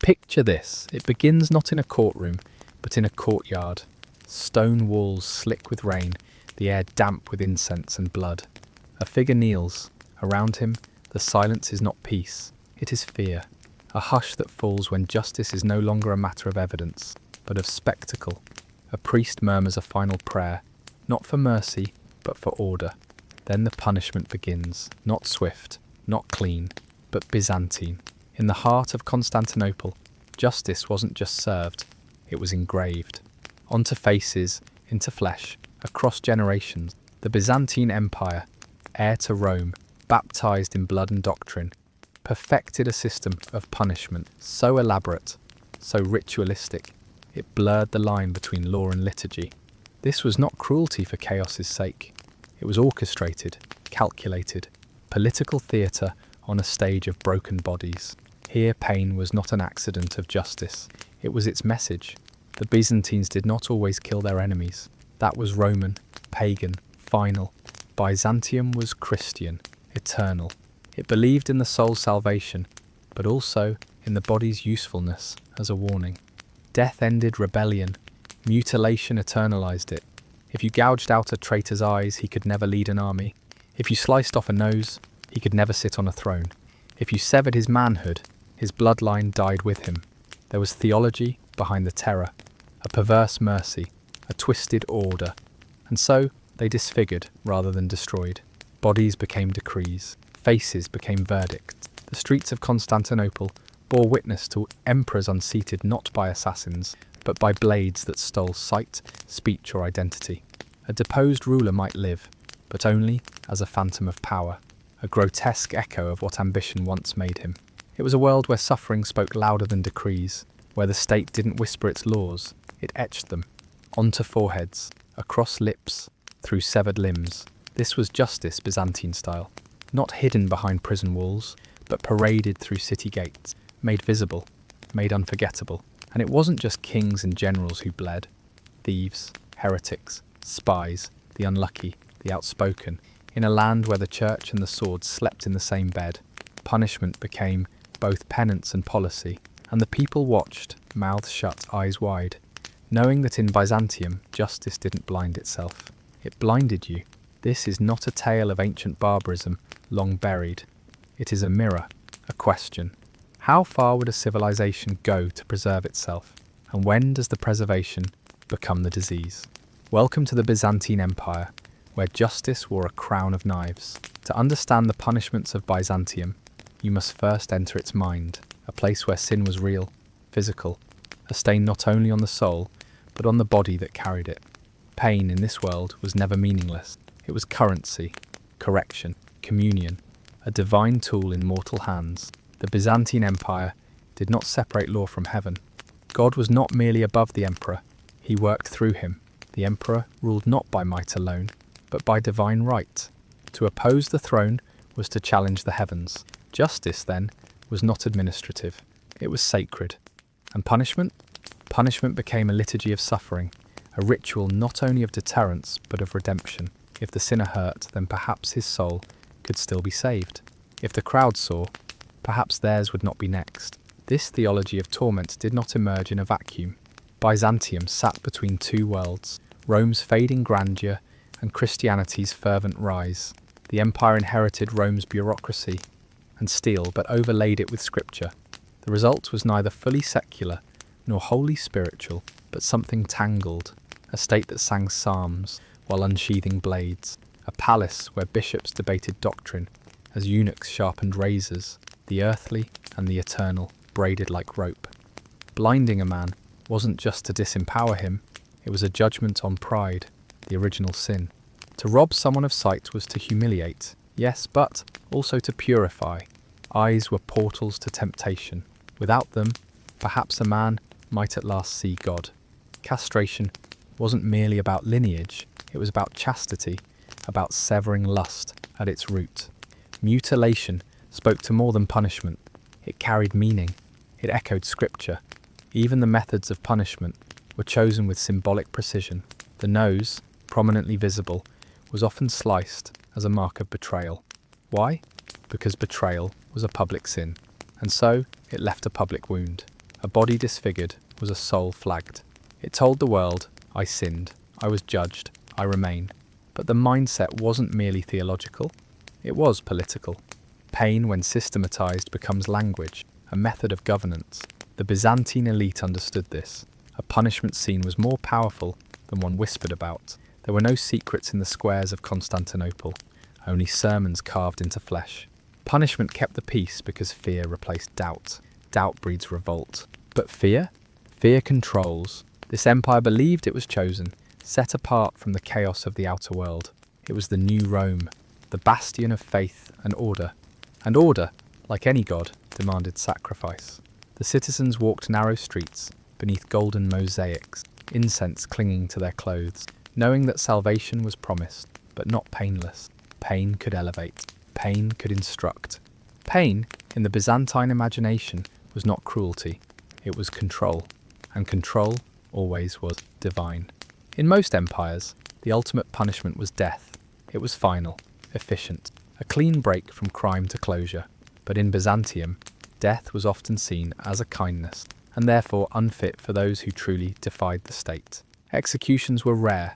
Picture this. It begins not in a courtroom, but in a courtyard. Stone walls slick with rain, the air damp with incense and blood. A figure kneels. Around him, the silence is not peace, it is fear. A hush that falls when justice is no longer a matter of evidence, but of spectacle. A priest murmurs a final prayer, not for mercy, but for order. Then the punishment begins, not swift, not clean, but Byzantine. In the heart of Constantinople, justice wasn't just served, it was engraved. Onto faces, into flesh, across generations, the Byzantine Empire, heir to Rome, baptized in blood and doctrine, perfected a system of punishment so elaborate, so ritualistic, it blurred the line between law and liturgy. This was not cruelty for chaos's sake. It was orchestrated, calculated, political theatre on a stage of broken bodies. Here pain was not an accident of justice, it was its message. The Byzantines did not always kill their enemies. That was Roman, pagan, final. Byzantium was Christian, eternal. It believed in the soul's salvation, but also in the body's usefulness as a warning. Death ended rebellion, mutilation eternalized it. If you gouged out a traitor's eyes, he could never lead an army. If you sliced off a nose, he could never sit on a throne. If you severed his manhood, his bloodline died with him. There was theology behind the terror, a perverse mercy, a twisted order. And so they disfigured rather than destroyed. Bodies became decrees, faces became verdicts. The streets of Constantinople bore witness to emperors unseated not by assassins, but by blades that stole sight, speech or identity. A deposed ruler might live, but only as a phantom of power, a grotesque echo of what ambition once made him. It was a world where suffering spoke louder than decrees, where the state didn't whisper its laws, it etched them, onto foreheads, across lips, through severed limbs. This was justice Byzantine style, not hidden behind prison walls, but paraded through city gates, made visible, made unforgettable. And it wasn't just kings and generals who bled. Thieves, heretics, spies, the unlucky, the outspoken. In a land where the church and the sword slept in the same bed, punishment became both penance and policy, and the people watched, mouths shut, eyes wide, knowing that in Byzantium justice didn't blind itself. It blinded you. This is not a tale of ancient barbarism, long buried. It is a mirror, a question. How far would a civilization go to preserve itself? And when does the preservation become the disease? Welcome to the Byzantine Empire, where justice wore a crown of knives. To understand the punishments of Byzantium, you must first enter its mind, a place where sin was real, physical, a stain not only on the soul, but on the body that carried it. Pain in this world was never meaningless. It was currency, correction, communion, a divine tool in mortal hands. The Byzantine Empire did not separate law from heaven. God was not merely above the emperor, he worked through him. The emperor ruled not by might alone, but by divine right. To oppose the throne was to challenge the heavens. Justice, then, was not administrative, it was sacred. And punishment? Punishment became a liturgy of suffering, a ritual not only of deterrence, but of redemption. If the sinner hurt, then perhaps his soul could still be saved. If the crowd saw, perhaps theirs would not be next. This theology of torment did not emerge in a vacuum. Byzantium sat between two worlds, Rome's fading grandeur and Christianity's fervent rise. The empire inherited Rome's bureaucracy and steel, but overlaid it with scripture. The result was neither fully secular nor wholly spiritual, but something tangled, a state that sang psalms while unsheathing blades, a palace where bishops debated doctrine as eunuchs sharpened razors, the earthly and the eternal braided like rope. Blinding a man wasn't just to disempower him, it was a judgment on pride, the original sin. To rob someone of sight was to humiliate, yes, but also to purify. Eyes were portals to temptation. Without them, perhaps a man might at last see God. Castration wasn't merely about lineage, it was about chastity, about severing lust at its root. Mutilation spoke to more than punishment. It carried meaning. It echoed scripture. Even the methods of punishment were chosen with symbolic precision. The nose, prominently visible, was often sliced as a mark of betrayal. Why? Because betrayal was a public sin, and so it left a public wound. A body disfigured was a soul flagged. It told the world, I sinned, I was judged, I remain. But the mindset wasn't merely theological, it was political. Pain, when systematized, becomes language, a method of governance. The Byzantine elite understood this. A punishment scene was more powerful than one whispered about. There were no secrets in the squares of Constantinople, only sermons carved into flesh. Punishment kept the peace because fear replaced doubt. Doubt breeds revolt. But fear? Fear controls. This empire believed it was chosen, set apart from the chaos of the outer world. It was the new Rome, the bastion of faith and order. And order, like any god, demanded sacrifice. The citizens walked narrow streets, beneath golden mosaics, incense clinging to their clothes, knowing that salvation was promised, but not painless. Pain could elevate. Pain could instruct. Pain, in the Byzantine imagination, was not cruelty. It was control. And control always was divine. In most empires, the ultimate punishment was death. It was final, efficient, a clean break from crime to closure. But in Byzantium, death was often seen as a kindness, and therefore unfit for those who truly defied the state. Executions were rare,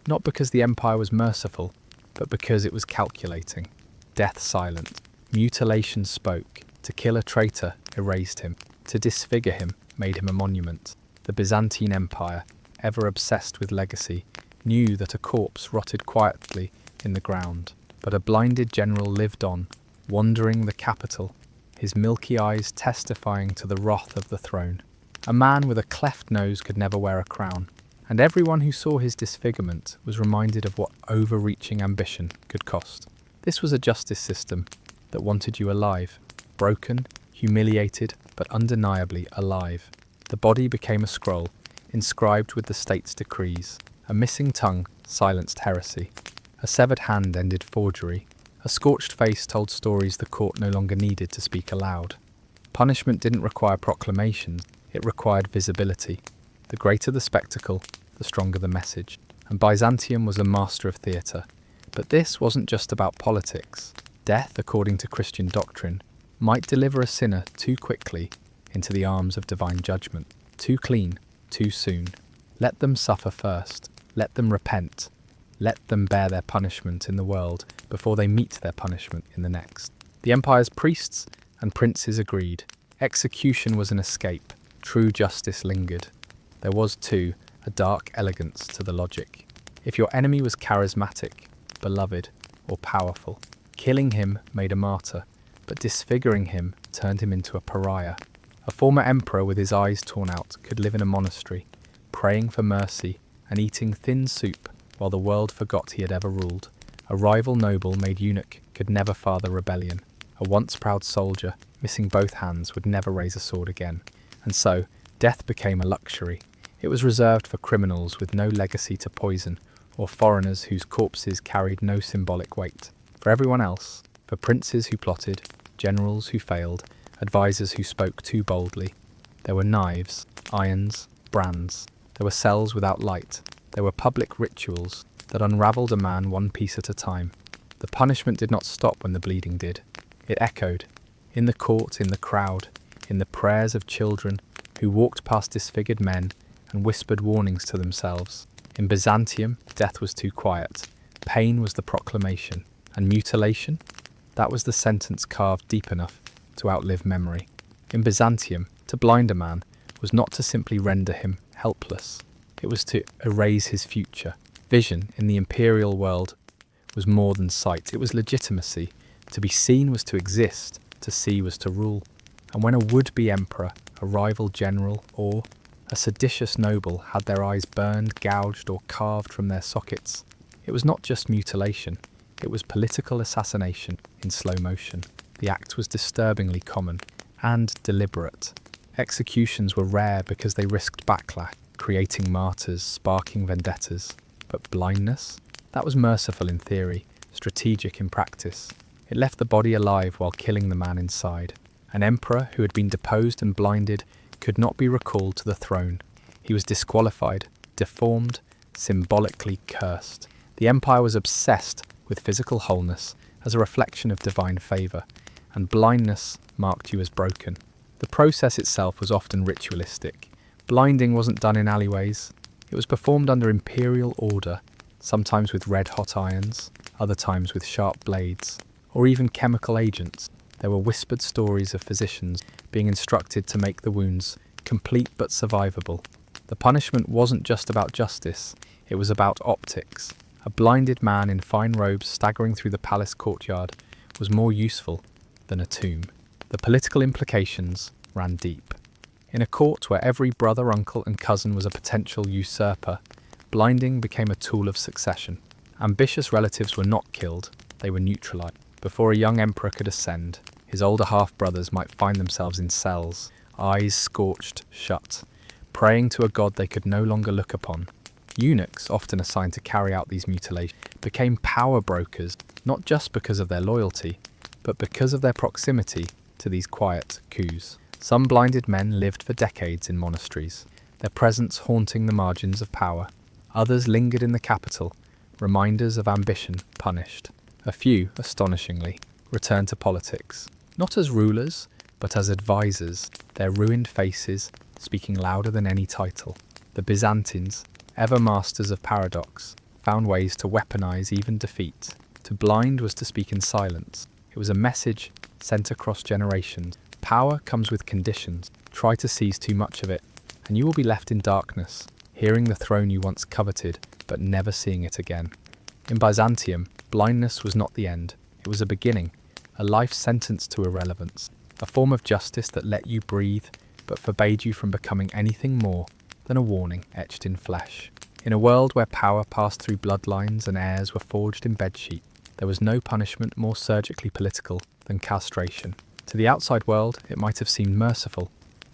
not because the empire was merciful, but because it was calculating. Death silent. Mutilation spoke. To kill a traitor erased him. To disfigure him made him a monument. The Byzantine Empire, ever obsessed with legacy, knew that a corpse rotted quietly in the ground. But a blinded general lived on, wandering the capital, his milky eyes testifying to the wrath of the throne. A man with a cleft nose could never wear a crown, and everyone who saw his disfigurement was reminded of what overreaching ambition could cost. This was a justice system that wanted you alive, broken, humiliated, but undeniably alive. The body became a scroll, inscribed with the state's decrees. A missing tongue silenced heresy. A severed hand ended forgery. A scorched face told stories the court no longer needed to speak aloud. Punishment didn't require proclamations, it required visibility. The greater the spectacle, the stronger the message. And Byzantium was a master of theatre. But this wasn't just about politics. Death, according to Christian doctrine, might deliver a sinner too quickly into the arms of divine judgment. Too clean, too soon. Let them suffer first. Let them repent. Let them bear their punishment in the world before they meet their punishment in the next. The empire's priests and princes agreed. Execution was an escape. True justice lingered. There was, too, a dark elegance to the logic. If your enemy was charismatic, beloved, or powerful, killing him made a martyr, but disfiguring him turned him into a pariah. A former emperor with his eyes torn out could live in a monastery, praying for mercy and eating thin soup while the world forgot he had ever ruled. A rival noble made eunuch could never father rebellion. A once proud soldier, missing both hands, would never raise a sword again. And so, death became a luxury. It was reserved for criminals with no legacy to poison, or foreigners whose corpses carried no symbolic weight. For everyone else, for princes who plotted, generals who failed, advisors who spoke too boldly, there were knives, irons, brands. There were cells without light. There were public rituals that unravelled a man one piece at a time. The punishment did not stop when the bleeding did. It echoed, in the court, in the crowd, in the prayers of children who walked past disfigured men and whispered warnings to themselves. In Byzantium, death was too quiet. Pain was the proclamation. And mutilation? That was the sentence carved deep enough to outlive memory. In Byzantium, to blind a man was not to simply render him helpless. It was to erase his future. Vision in the imperial world was more than sight. It was legitimacy. To be seen was to exist. To see was to rule. And when a would-be emperor, a rival general, or a seditious noble had their eyes burned, gouged, or carved from their sockets, it was not just mutilation. It was political assassination in slow motion. The act was disturbingly common and deliberate. Executions were rare because they risked backlash, creating martyrs, sparking vendettas. But blindness? That was merciful in theory, strategic in practice. It left the body alive while killing the man inside. An emperor who had been deposed and blinded could not be recalled to the throne. He was disqualified, deformed, symbolically cursed. The empire was obsessed with physical wholeness as a reflection of divine favour, and blindness marked you as broken. The process itself was often ritualistic. Blinding wasn't done in alleyways. It was performed under imperial order, sometimes with red-hot irons, other times with sharp blades, or even chemical agents. There were whispered stories of physicians being instructed to make the wounds complete but survivable. The punishment wasn't just about justice, it was about optics. A blinded man in fine robes staggering through the palace courtyard was more useful than a tomb. The political implications ran deep. In a court where every brother, uncle and cousin was a potential usurper, blinding became a tool of succession. Ambitious relatives were not killed, they were neutralized. Before a young emperor could ascend, his older half-brothers might find themselves in cells, eyes scorched shut, praying to a god they could no longer look upon. Eunuchs, often assigned to carry out these mutilations, became power brokers, not just because of their loyalty, but because of their proximity to these quiet coups. Some blinded men lived for decades in monasteries, their presence haunting the margins of power. Others lingered in the capital, reminders of ambition punished. A few, astonishingly, returned to politics, not as rulers, but as advisors, their ruined faces speaking louder than any title. The Byzantines, ever masters of paradox, found ways to weaponize even defeat. To blind was to speak in silence. It was a message sent across generations. Power comes with conditions. Try to seize too much of it, and you will be left in darkness, hearing the throne you once coveted, but never seeing it again. In Byzantium, blindness was not the end. It was a beginning, a life sentence to irrelevance, a form of justice that let you breathe, but forbade you from becoming anything more than a warning etched in flesh. In a world where power passed through bloodlines and heirs were forged in bedsheets, there was no punishment more surgically political than castration. To the outside world, it might have seemed merciful,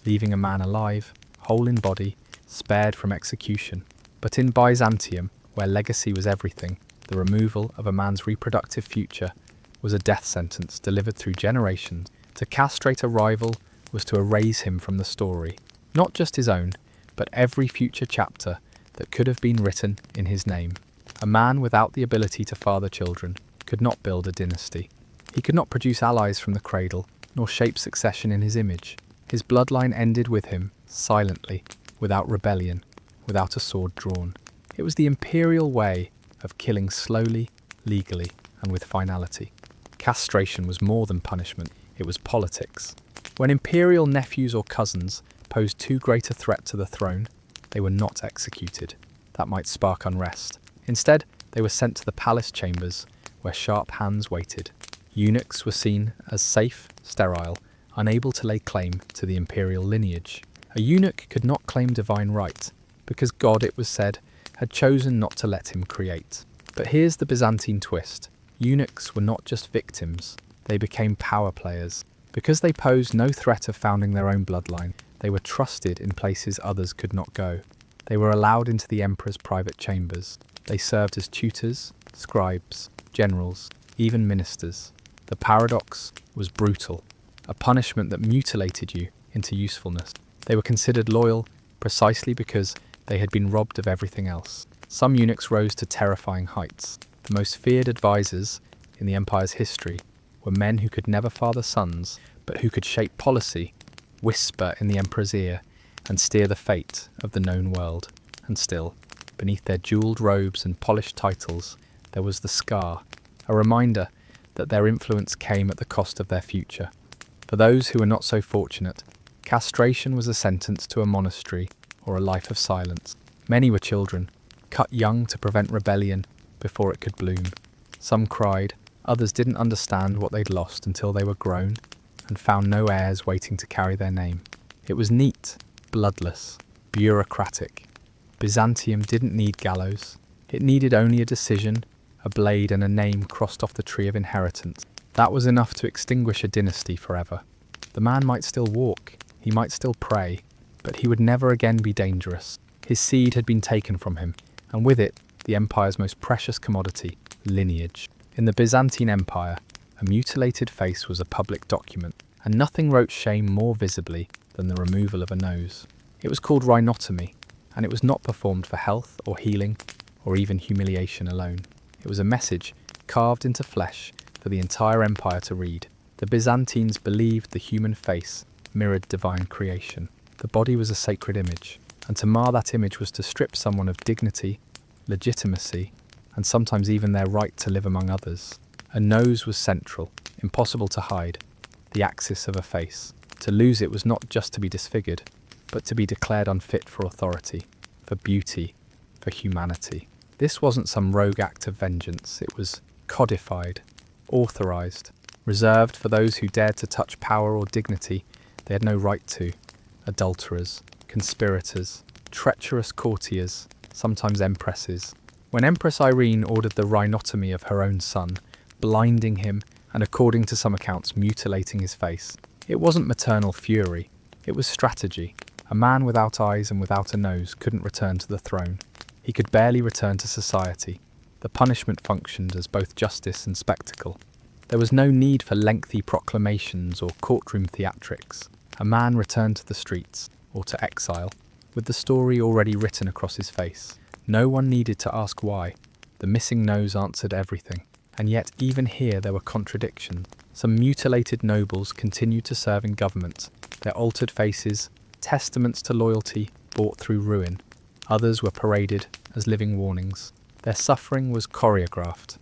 leaving a man alive, whole in body, spared from execution. But in Byzantium, where legacy was everything, the removal of a man's reproductive future was a death sentence delivered through generations. To castrate a rival was to erase him from the story, not just his own, but every future chapter that could have been written in his name. A man without the ability to father children could not build a dynasty. He could not produce allies from the cradle, nor shape succession in his image. His bloodline ended with him, silently, without rebellion, without a sword drawn. It was the imperial way of killing slowly, legally, and with finality. Castration was more than punishment, it was politics. When imperial nephews or cousins posed too great a threat to the throne, they were not executed. That might spark unrest. Instead, they were sent to the palace chambers, where sharp hands waited. Eunuchs were seen as safe, sterile, unable to lay claim to the imperial lineage. A eunuch could not claim divine right, because God, it was said, had chosen not to let him create. But here's the Byzantine twist. Eunuchs were not just victims, they became power players. Because they posed no threat of founding their own bloodline, they were trusted in places others could not go. They were allowed into the emperor's private chambers. They served as tutors, scribes, generals, even ministers. The paradox was brutal, a punishment that mutilated you into usefulness. They were considered loyal precisely because they had been robbed of everything else. Some eunuchs rose to terrifying heights. The most feared advisors in the empire's history were men who could never father sons, but who could shape policy, whisper in the emperor's ear, and steer the fate of the known world. And still, beneath their jewelled robes and polished titles, there was the scar, a reminder that their influence came at the cost of their future. For those who were not so fortunate, castration was a sentence to a monastery or a life of silence. Many were children, cut young to prevent rebellion before it could bloom. Some cried, others didn't understand what they'd lost until they were grown and found no heirs waiting to carry their name. It was neat, bloodless, bureaucratic. Byzantium didn't need gallows. It needed only a decision, a blade and a name crossed off the tree of inheritance. That was enough to extinguish a dynasty forever. The man might still walk, he might still pray, but he would never again be dangerous. His seed had been taken from him, and with it, the empire's most precious commodity, lineage. In the Byzantine Empire, a mutilated face was a public document, and nothing wrote shame more visibly than the removal of a nose. It was called rhinotomy, and it was not performed for health or healing, or even humiliation alone. It was a message carved into flesh for the entire empire to read. The Byzantines believed the human face mirrored divine creation. The body was a sacred image, and to mar that image was to strip someone of dignity, legitimacy, and sometimes even their right to live among others. A nose was central, impossible to hide, the axis of a face. To lose it was not just to be disfigured, but to be declared unfit for authority, for beauty, for humanity. This wasn't some rogue act of vengeance, it was codified, authorized, reserved for those who dared to touch power or dignity they had no right to. Adulterers, conspirators, treacherous courtiers, sometimes empresses. When Empress Irene ordered the rhinotomy of her own son, blinding him and, according to some accounts, mutilating his face, it wasn't maternal fury, it was strategy. A man without eyes and without a nose couldn't return to the throne. He could barely return to society. The punishment functioned as both justice and spectacle. There was no need for lengthy proclamations or courtroom theatrics. A man returned to the streets, or to exile, with the story already written across his face. No one needed to ask why. The missing nose answered everything. And yet, even here there were contradictions. Some mutilated nobles continued to serve in government, their altered faces, testaments to loyalty, bought through ruin. Others were paraded as living warnings. Their suffering was choreographed,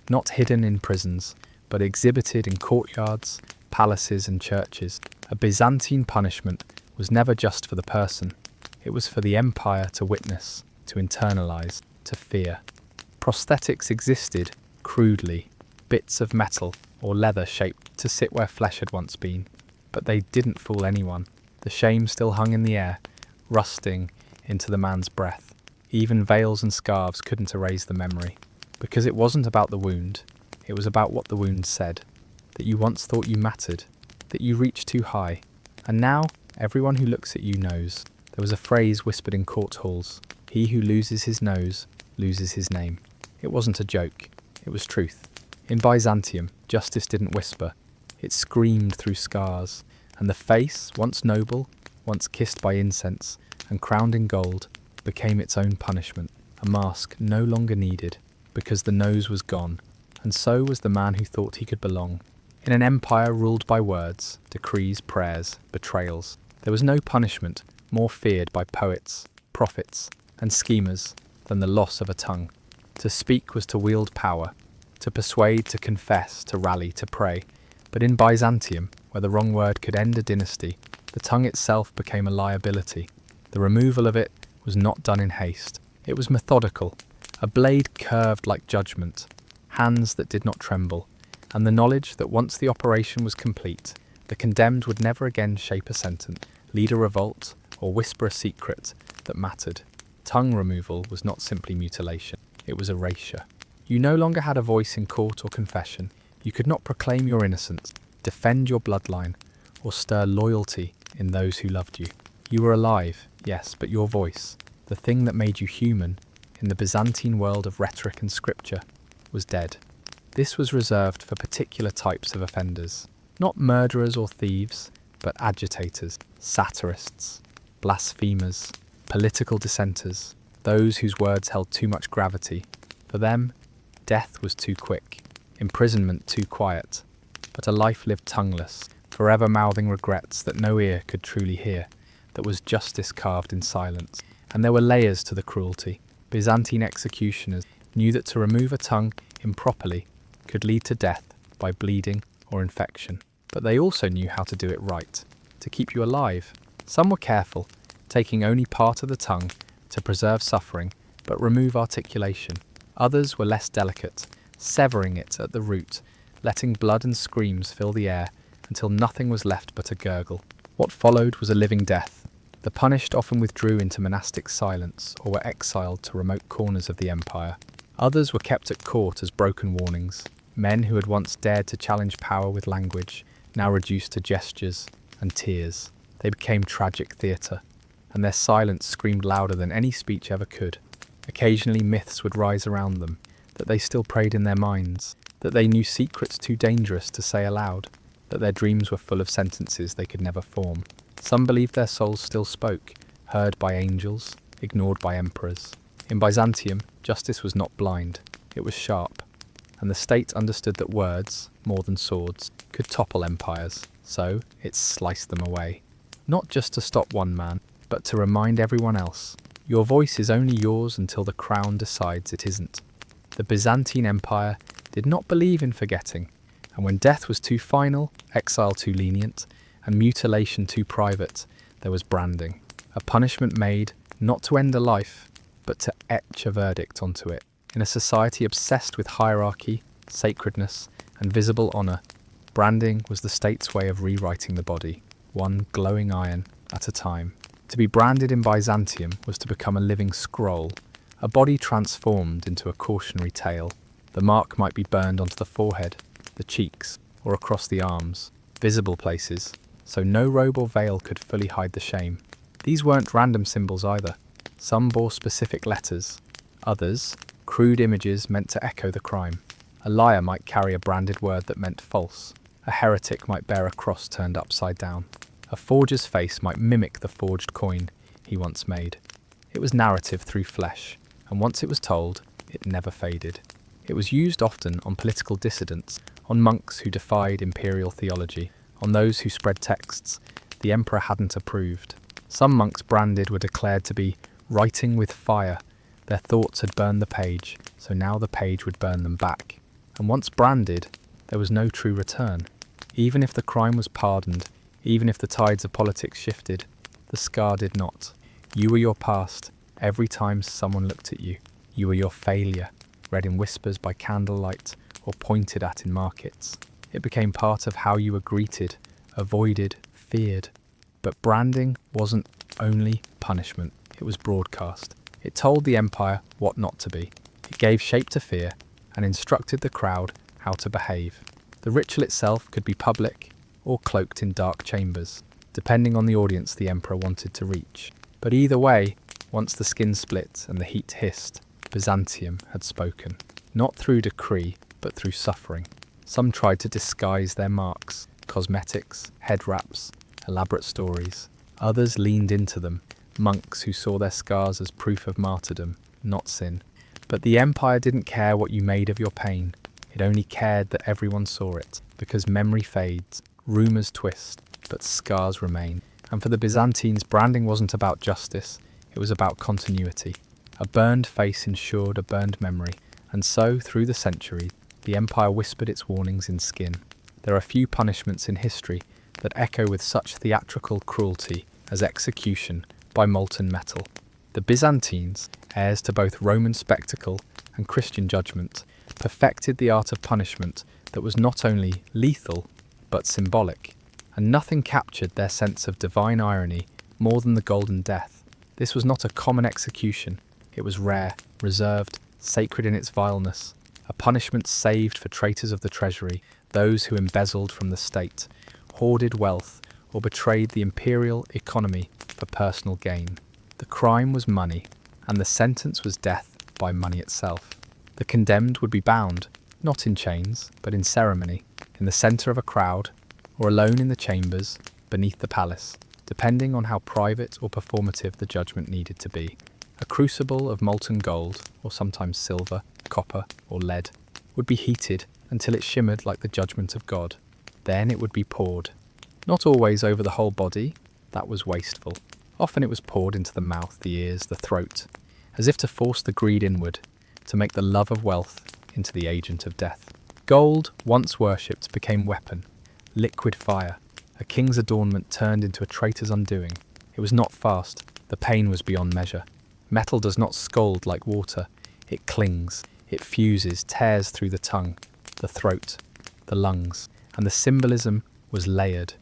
not hidden in prisons, but exhibited in courtyards, palaces and churches. A Byzantine punishment was never just for the person. It was for the empire to witness, to internalize, to fear. Prosthetics existed, crudely, bits of metal or leather shaped to sit where flesh had once been. But they didn't fool anyone. The shame still hung in the air, rusting into the man's breath. Even veils and scarves couldn't erase the memory. Because it wasn't about the wound, it was about what the wound said. That you once thought you mattered, that you reached too high. And now, everyone who looks at you knows. There was a phrase whispered in court halls: he who loses his nose, loses his name. It wasn't a joke, it was truth. In Byzantium, justice didn't whisper, it screamed through scars, and the face, once noble, once kissed by incense, and crowned in gold, became its own punishment, a mask no longer needed, because the nose was gone, and so was the man who thought he could belong. In an empire ruled by words, decrees, prayers, betrayals, there was no punishment more feared by poets, prophets, and schemers than the loss of a tongue. To speak was to wield power, to persuade, to confess, to rally, to pray. But in Byzantium, where the wrong word could end a dynasty, the tongue itself became a liability. The removal of it was not done in haste. It was methodical, a blade curved like judgment, hands that did not tremble, and the knowledge that once the operation was complete, the condemned would never again shape a sentence, lead a revolt, or whisper a secret that mattered. Tongue removal was not simply mutilation, it was erasure. You no longer had a voice in court or confession. You could not proclaim your innocence, defend your bloodline, or stir loyalty in those who loved you. You were alive, yes, but your voice, the thing that made you human, in the Byzantine world of rhetoric and scripture, was dead. This was reserved for particular types of offenders, not murderers or thieves, but agitators, satirists, blasphemers, political dissenters, those whose words held too much gravity. For them, death was too quick, imprisonment too quiet, but a life lived tongueless, forever mouthing regrets that no ear could truly hear, that was justice carved in silence. And there were layers to the cruelty. Byzantine executioners knew that to remove a tongue improperly could lead to death by bleeding or infection. But they also knew how to do it right, to keep you alive. Some were careful, taking only part of the tongue to preserve suffering, but remove articulation. Others were less delicate, severing it at the root, letting blood and screams fill the air until nothing was left but a gurgle. What followed was a living death. The punished often withdrew into monastic silence or were exiled to remote corners of the empire. Others were kept at court as broken warnings. Men who had once dared to challenge power with language, now reduced to gestures and tears. They became tragic theatre, and their silence screamed louder than any speech ever could. Occasionally myths would rise around them, that they still prayed in their minds, that they knew secrets too dangerous to say aloud, that their dreams were full of sentences they could never form. Some believed their souls still spoke, heard by angels, ignored by emperors. In Byzantium, justice was not blind, it was sharp, and the state understood that words, more than swords, could topple empires. So it sliced them away. Not just to stop one man, but to remind everyone else, your voice is only yours until the crown decides it isn't. The Byzantine Empire did not believe in forgetting, and when death was too final, exile too lenient, and mutilation too private, there was branding. A punishment made not to end a life, but to etch a verdict onto it. In a society obsessed with hierarchy, sacredness, and visible honour, branding was the state's way of rewriting the body, one glowing iron at a time. To be branded in Byzantium was to become a living scroll, a body transformed into a cautionary tale. The mark might be burned onto the forehead, the cheeks, or across the arms, visible places, so no robe or veil could fully hide the shame. These weren't random symbols either. Some bore specific letters, others, crude images meant to echo the crime. A liar might carry a branded word that meant false. A heretic might bear a cross turned upside down. A forger's face might mimic the forged coin he once made. It was narrative through flesh, and once it was told, it never faded. It was used often on political dissidents, on monks who defied imperial theology, on those who spread texts the emperor hadn't approved. Some monks branded were declared to be writing with fire. Their thoughts had burned the page, so now the page would burn them back. And once branded, there was no true return. Even if the crime was pardoned, even if the tides of politics shifted, the scar did not. You were your past every time someone looked at you. You were your failure, read in whispers by candlelight or pointed at in markets. It became part of how you were greeted, avoided, feared. But branding wasn't only punishment, it was broadcast. It told the empire what not to be. It gave shape to fear and instructed the crowd how to behave. The ritual itself could be public or cloaked in dark chambers, depending on the audience the emperor wanted to reach. But either way, once the skin split and the heat hissed, Byzantium had spoken. Not through decree, but through suffering. Some tried to disguise their marks, cosmetics, head wraps, elaborate stories. Others leaned into them, monks who saw their scars as proof of martyrdom, not sin. But the empire didn't care what you made of your pain. It only cared that everyone saw it, because memory fades, rumours twist, but scars remain. And for the Byzantines, branding wasn't about justice, it was about continuity. A burned face ensured a burned memory, and so, through the centuries, the empire whispered its warnings in skin. There are few punishments in history that echo with such theatrical cruelty as execution by molten metal. The Byzantines, heirs to both Roman spectacle and Christian judgment, perfected the art of punishment that was not only lethal, but symbolic, and nothing captured their sense of divine irony more than the Golden Death. This was not a common execution, it was rare, reserved, sacred in its vileness, a punishment saved for traitors of the treasury, those who embezzled from the state, hoarded wealth, or betrayed the imperial economy for personal gain. The crime was money, and the sentence was death by money itself. The condemned would be bound, not in chains, but in ceremony, in the centre of a crowd, or alone in the chambers, beneath the palace, depending on how private or performative the judgment needed to be. A crucible of molten gold, or sometimes silver, copper, or lead, would be heated until it shimmered like the judgment of God. Then it would be poured. Not always over the whole body, that was wasteful. Often it was poured into the mouth, the ears, the throat, as if to force the greed inward, to make the love of wealth into the agent of death. Gold, once worshipped, became weapon, liquid fire. A king's adornment turned into a traitor's undoing. It was not fast, the pain was beyond measure. Metal does not scald like water, it clings, it fuses, tears through the tongue, the throat, the lungs, and the symbolism was layered.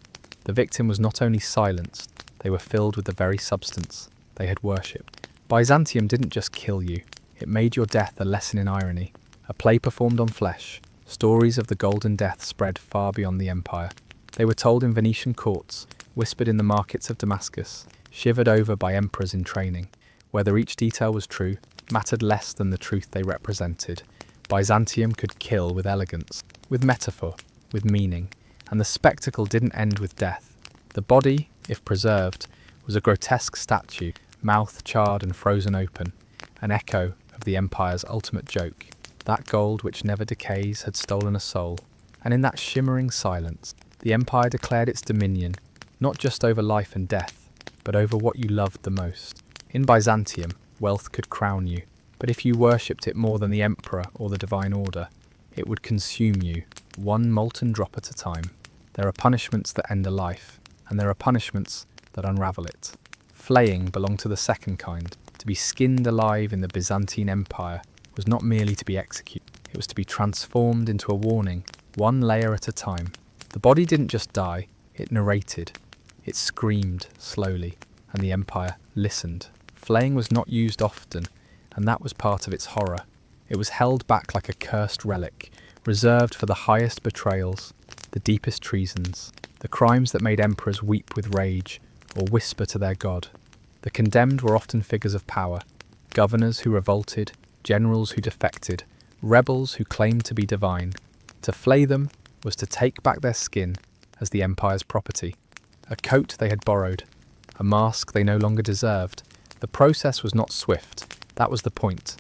The victim was not only silenced, they were filled with the very substance they had worshipped. Byzantium didn't just kill you, it made your death a lesson in irony, a play performed on flesh. Stories of the Golden Death spread far beyond the empire. They were told in Venetian courts, whispered in the markets of Damascus, shivered over by emperors in training. Whether each detail was true mattered less than the truth they represented. Byzantium could kill with elegance, with metaphor, with meaning, and the spectacle didn't end with death. The body, if preserved, was a grotesque statue, mouth charred and frozen open, an echo of the empire's ultimate joke. That gold which never decays had stolen a soul, and in that shimmering silence, The empire declared its dominion, not just over life and death, but over what you loved the most. In Byzantium, wealth could crown you, but if you worshipped it more than the emperor or the divine order, it would consume you, one molten drop at a time. There are punishments that end a life, and there are punishments that unravel it. Flaying belonged to the second kind. To be skinned alive in the Byzantine Empire was not merely to be executed, it was to be transformed into a warning, one layer at a time. The body didn't just die, it narrated. It screamed slowly, and the empire listened. Flaying was not used often, and that was part of its horror. It was held back like a cursed relic, reserved for the highest betrayals, the deepest treasons, the crimes that made emperors weep with rage or whisper to their god. The condemned were often figures of power, governors who revolted, generals who defected, rebels who claimed to be divine. To flay them was to take back their skin as the empire's property, a coat they had borrowed, a mask they no longer deserved. The process was not swift, that was the point.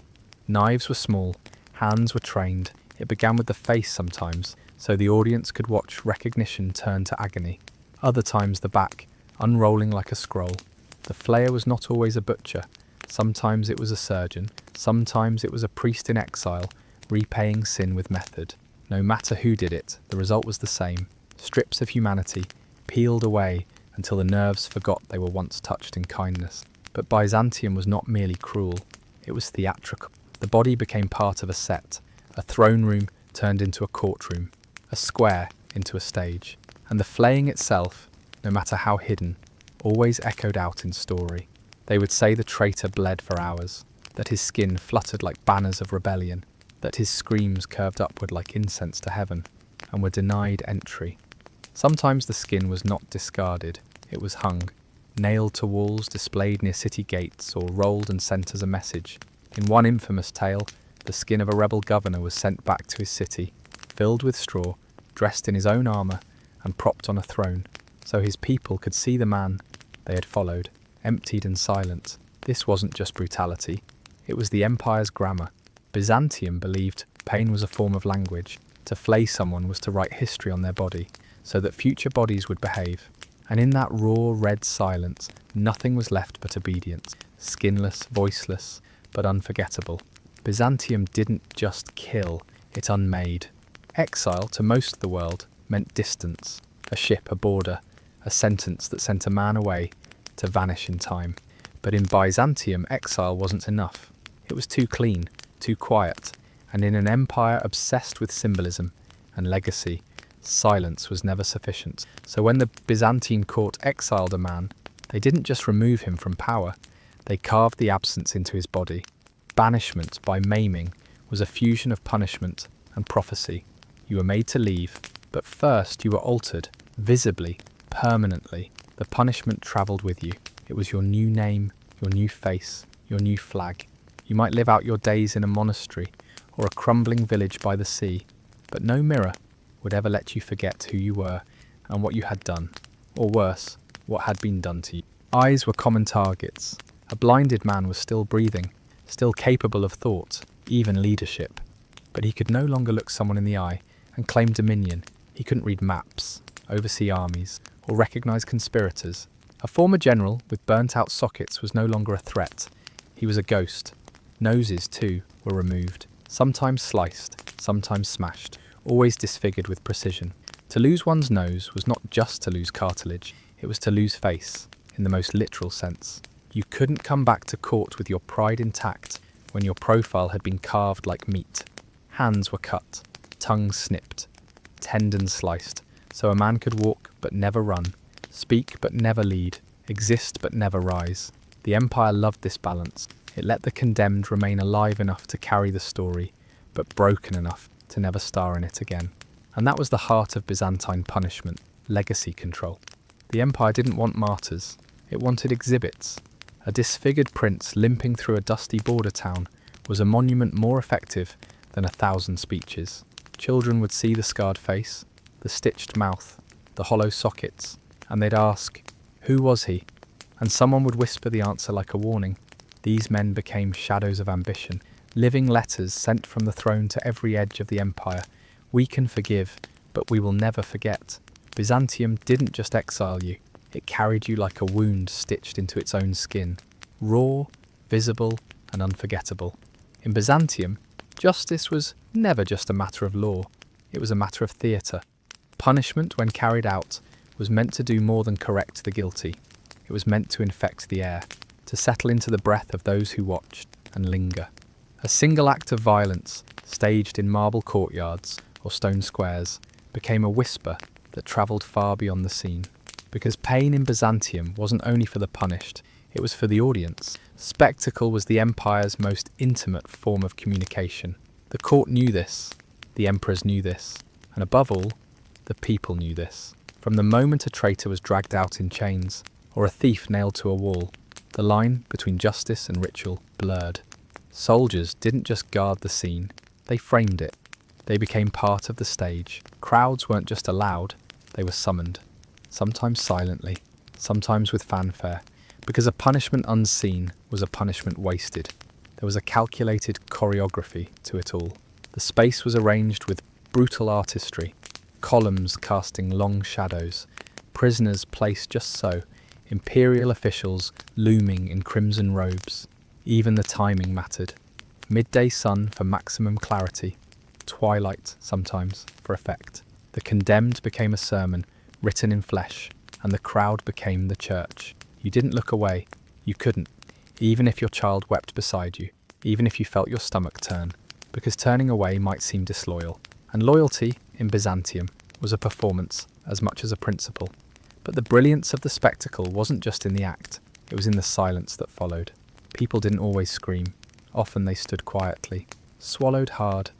Knives were small, hands were trained. It began with the face sometimes, so the audience could watch recognition turn to agony. Other times the back, unrolling like a scroll. The flayer was not always a butcher. Sometimes it was a surgeon, sometimes it was a priest in exile, repaying sin with method. No matter who did it, the result was the same. Strips of humanity, peeled away until the nerves forgot they were once touched in kindness. But Byzantium was not merely cruel, it was theatrical. The body became part of a set. A throne room turned into a courtroom, a square into a stage. And the flaying itself, no matter how hidden, always echoed out in story. They would say the traitor bled for hours, that his skin fluttered like banners of rebellion, that his screams curved upward like incense to heaven, and were denied entry. Sometimes the skin was not discarded, it was hung, nailed to walls displayed near city gates or rolled and sent as a message. In one infamous tale, the skin of a rebel governor was sent back to his city, filled with straw, dressed in his own armour, and propped on a throne, so his people could see the man they had followed, emptied and silent. This wasn't just brutality, it was the empire's grammar. Byzantium believed pain was a form of language. To flay someone was to write history on their body, so that future bodies would behave. And in that raw red silence, nothing was left but obedience, skinless, voiceless, but unforgettable. Byzantium didn't just kill, it unmade. Exile, to most of the world, meant distance, a ship, a border, a sentence that sent a man away to vanish in time. But in Byzantium, exile wasn't enough. It was too clean, too quiet, and in an empire obsessed with symbolism and legacy, silence was never sufficient. So when the Byzantine court exiled a man, they didn't just remove him from power, they carved the absence into his body. Banishment by maiming was a fusion of punishment and prophecy. You were made to leave, but first you were altered, visibly, permanently. The punishment travelled with you. It was your new name, your new face, your new flag. You might live out your days in a monastery or a crumbling village by the sea, but no mirror would ever let you forget who you were and what you had done, or worse, what had been done to you. Eyes were common targets. A blinded man was still breathing, still capable of thought, even leadership. But he could no longer look someone in the eye and claim dominion. He couldn't read maps, oversee armies, or recognise conspirators. A former general with burnt-out sockets was no longer a threat. He was a ghost. Noses, too, were removed, sometimes sliced, sometimes smashed, always disfigured with precision. To lose one's nose was not just to lose cartilage, it was to lose face, in the most literal sense. You couldn't come back to court with your pride intact when your profile had been carved like meat. Hands were cut, tongues snipped, tendons sliced, so a man could walk but never run, speak but never lead, exist but never rise. The empire loved this balance. It let the condemned remain alive enough to carry the story, but broken enough to never star in it again. And that was the heart of Byzantine punishment, legacy control. The empire didn't want martyrs, it wanted exhibits. A disfigured prince limping through a dusty border town was a monument more effective than 1,000 speeches. Children would see the scarred face, the stitched mouth, the hollow sockets, and they'd ask, "Who was he?" And someone would whisper the answer like a warning. These men became shadows of ambition, living letters sent from the throne to every edge of the empire. We can forgive, but we will never forget. Byzantium didn't just exile you, it carried you like a wound stitched into its own skin, raw, visible, and unforgettable. In Byzantium, justice was never just a matter of law, it was a matter of theatre. Punishment, when carried out, was meant to do more than correct the guilty. It was meant to infect the air, to settle into the breath of those who watched and linger. A single act of violence, staged in marble courtyards or stone squares, became a whisper that travelled far beyond the scene. Because pain in Byzantium wasn't only for the punished, it was for the audience. Spectacle was the empire's most intimate form of communication. The court knew this, the emperors knew this, and above all, the people knew this. From the moment a traitor was dragged out in chains, or a thief nailed to a wall, the line between justice and ritual blurred. Soldiers didn't just guard the scene, they framed it. They became part of the stage. Crowds weren't just allowed, they were summoned. Sometimes silently, sometimes with fanfare, because a punishment unseen was a punishment wasted. There was a calculated choreography to it all. The space was arranged with brutal artistry, columns casting long shadows, prisoners placed just so, imperial officials looming in crimson robes. Even the timing mattered. Midday sun for maximum clarity, twilight sometimes for effect. The condemned became a sermon written in flesh, and the crowd became the church. You didn't look away, you couldn't, even if your child wept beside you, even if you felt your stomach turn, because turning away might seem disloyal. And loyalty, in Byzantium, was a performance as much as a principle. But the brilliance of the spectacle wasn't just in the act, it was in the silence that followed. People didn't always scream, often they stood quietly, swallowed hard,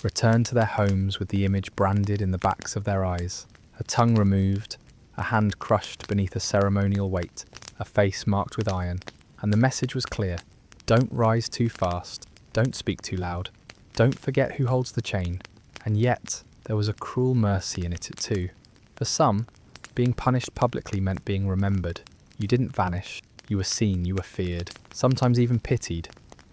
returned to their homes with the image branded in the backs of their eyes, a tongue removed, a hand crushed beneath a ceremonial weight, a face marked with iron, and the message was clear. Don't rise too fast, don't speak too loud, don't forget who holds the chain. And yet, there was a cruel mercy in it too. For some, being punished publicly meant being remembered. You didn't vanish, you were seen, you were feared, sometimes even pitied.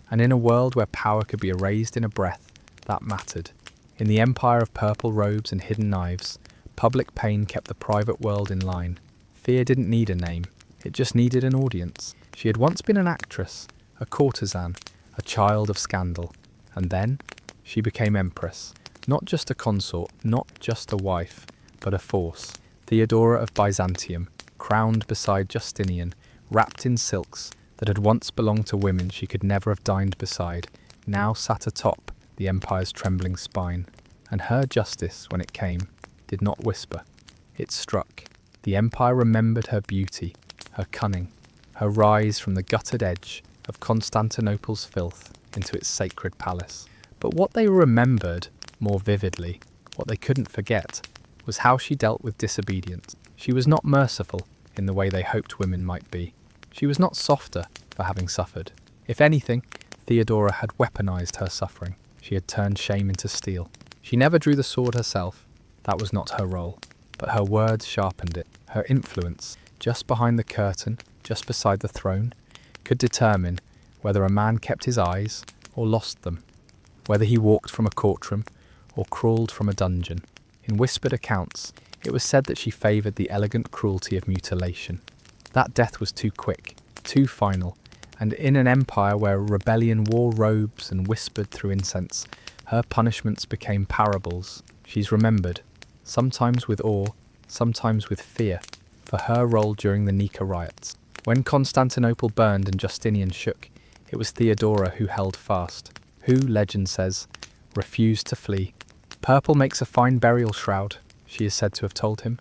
And in a world where power could be erased in a breath, that mattered. In the empire of purple robes and hidden knives, public pain kept the private world in line. Fear didn't need a name, it just needed an audience. She had once been an actress, a courtesan, a child of scandal. And then, she became empress. Not just a consort, not just a wife, but a force. Theodora of Byzantium, crowned beside Justinian, wrapped in silks that had once belonged to women she could never have dined beside, now sat atop the empire's trembling spine. And her justice, when it came, did not whisper. It struck. The empire remembered her beauty, her cunning, her rise from the guttered edge of Constantinople's filth into its sacred palace. But what they remembered more vividly, what they couldn't forget, was how she dealt with disobedience. She was not merciful in the way they hoped women might be. She was not softer for having suffered. If anything, Theodora had weaponized her suffering. She had turned shame into steel. She never drew the sword herself. That was not her role. But her words sharpened it. Her influence, just behind the curtain, just beside the throne, could determine whether a man kept his eyes or lost them, whether he walked from a courtroom or crawled from a dungeon. In whispered accounts, it was said that she favoured the elegant cruelty of mutilation. That death was too quick, too final, and in an empire where rebellion wore robes and whispered through incense, her punishments became parables. She's remembered, sometimes with awe, sometimes with fear, for her role during the Nika riots. When Constantinople burned and Justinian shook, it was Theodora who held fast, who, legend says, refused to flee. Purple makes a fine burial shroud, she is said to have told him,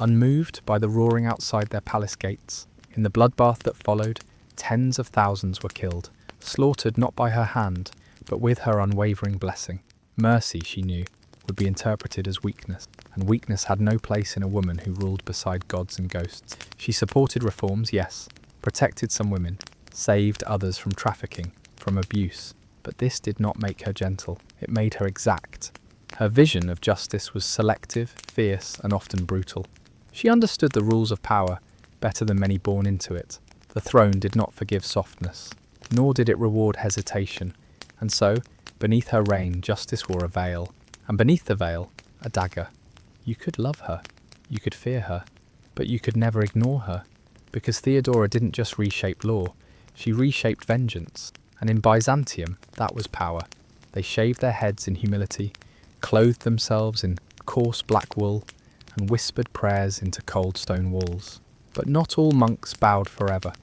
unmoved by the roaring outside their palace gates. In the bloodbath that followed, tens of thousands were killed, slaughtered not by her hand, but with her unwavering blessing. Mercy, she knew, would be interpreted as weakness, and weakness had no place in a woman who ruled beside gods and ghosts. She supported reforms, yes, protected some women, saved others from trafficking, from abuse, but this did not make her gentle, it made her exact. Her vision of justice was selective, fierce, and often brutal. She understood the rules of power better than many born into it. The throne did not forgive softness, nor did it reward hesitation, and so, beneath her reign, justice wore a veil, and beneath the veil, a dagger. You could love her. You could fear her, but you could never ignore her, because Theodora didn't just reshape law, she reshaped vengeance. And in Byzantium, that was power. They shaved their heads in humility, clothed themselves in coarse black wool, and whispered prayers into cold stone walls. But not all monks bowed forever.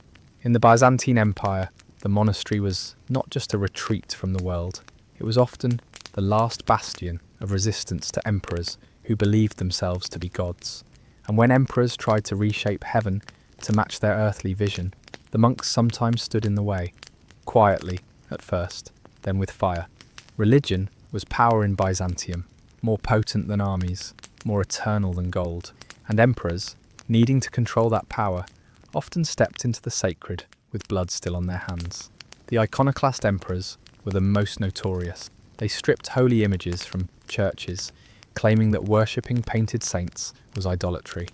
In the Byzantine Empire, the monastery was not just a retreat from the world, it was often the last bastion of resistance to emperors who believed themselves to be gods. And when emperors tried to reshape heaven to match their earthly vision, the monks sometimes stood in the way, quietly at first, then with fire. Religion was power in Byzantium, more potent than armies, more eternal than gold, and emperors, needing to control that power, often stepped into the sacred with blood still on their hands. The iconoclast emperors were the most notorious. They stripped holy images from churches, claiming that worshipping painted saints was idolatry.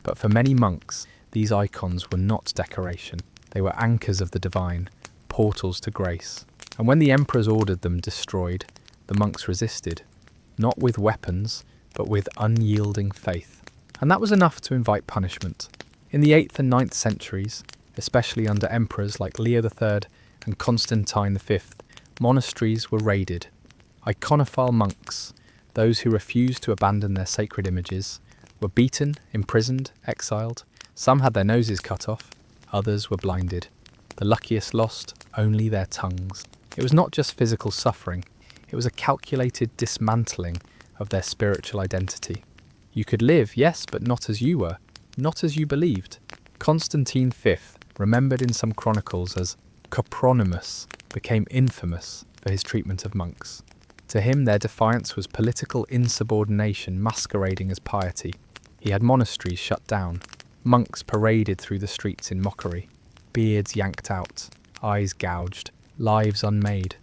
But for many monks, these icons were not decoration. They were anchors of the divine, portals to grace. And when the emperors ordered them destroyed, the monks resisted, not with weapons, but with unyielding faith. And that was enough to invite punishment. In the 8th and 9th centuries, especially under emperors like Leo III and Constantine V, monasteries were raided. Iconophile monks, those who refused to abandon their sacred images, were beaten, imprisoned, exiled. Some had their noses cut off, others were blinded. The luckiest lost only their tongues. It was not just physical suffering, it was a calculated dismantling of their spiritual identity. You could live, yes, but not as you were, not as you believed. Constantine V, remembered in some chronicles as Copronymus, became infamous for his treatment of monks. To him, their defiance was political insubordination masquerading as piety. He had monasteries shut down, monks paraded through the streets in mockery, beards yanked out, eyes gouged, lives unmade.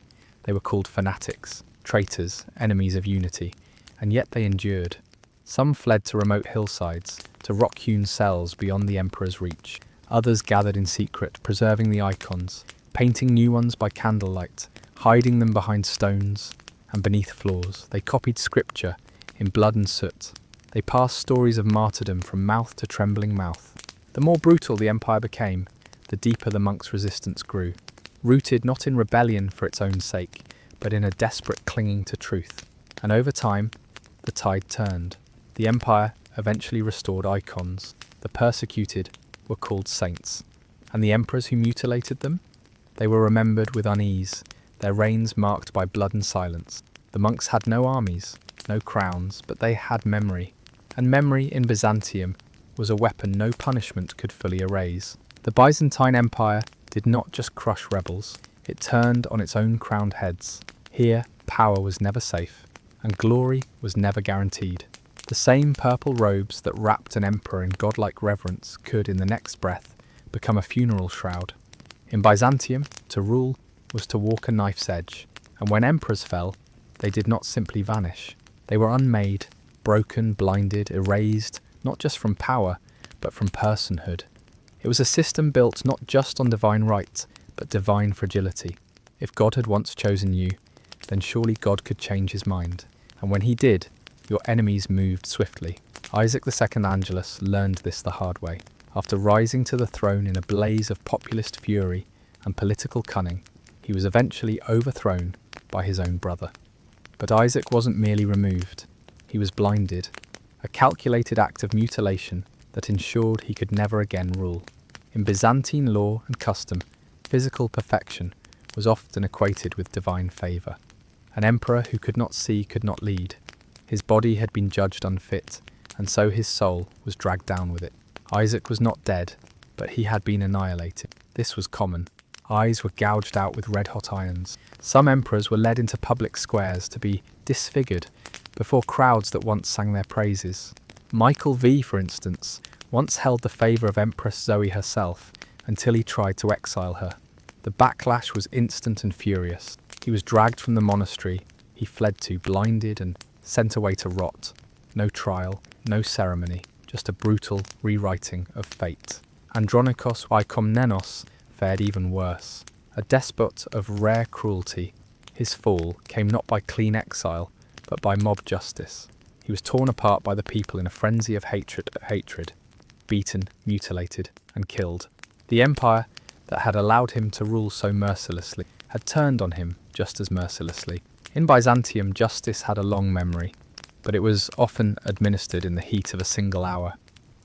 They were called fanatics, traitors, enemies of unity, and yet they endured. Some fled to remote hillsides, to rock-hewn cells beyond the emperor's reach. Others gathered in secret, preserving the icons, painting new ones by candlelight, hiding them behind stones and beneath floors. They copied scripture in blood and soot. They passed stories of martyrdom from mouth to trembling mouth. The more brutal the empire became, the deeper the monks' resistance grew, rooted not in rebellion for its own sake, but in a desperate clinging to truth. And over time, the tide turned. The empire eventually restored icons. The persecuted were called saints. And the emperors who mutilated them? They were remembered with unease, their reigns marked by blood and silence. The monks had no armies, no crowns, but they had memory. And memory in Byzantium was a weapon no punishment could fully erase. The Byzantine Empire did not just crush rebels, it turned on its own crowned heads. Here, power was never safe, and glory was never guaranteed. The same purple robes that wrapped an emperor in godlike reverence could, in the next breath, become a funeral shroud. In Byzantium, to rule was to walk a knife's edge, and when emperors fell, they did not simply vanish. They were unmade, broken, blinded, erased, not just from power, but from personhood. It was a system built not just on divine right, but divine fragility. If God had once chosen you, then surely God could change his mind. And when he did, your enemies moved swiftly. Isaac II Angelus learned this the hard way. After rising to the throne in a blaze of populist fury and political cunning, he was eventually overthrown by his own brother. But Isaac wasn't merely removed. He was blinded, a calculated act of mutilation that ensured he could never again rule. In Byzantine law and custom, physical perfection was often equated with divine favour. An emperor who could not see could not lead. His body had been judged unfit, and so his soul was dragged down with it. Isaac was not dead, but he had been annihilated. This was common. Eyes were gouged out with red-hot irons. Some emperors were led into public squares to be disfigured before crowds that once sang their praises. Michael V, for instance, once held the favour of Empress Zoe herself until he tried to exile her. The backlash was instant and furious. He was dragged from the monastery he fled to, blinded and sent away to rot. No trial, no ceremony, just a brutal rewriting of fate. Andronikos Ikomnenos fared even worse. A despot of rare cruelty, his fall came not by clean exile, but by mob justice. He was torn apart by the people in a frenzy of hatred, beaten, mutilated, and killed. The empire that had allowed him to rule so mercilessly had turned on him just as mercilessly. In Byzantium, justice had a long memory, but it was often administered in the heat of a single hour.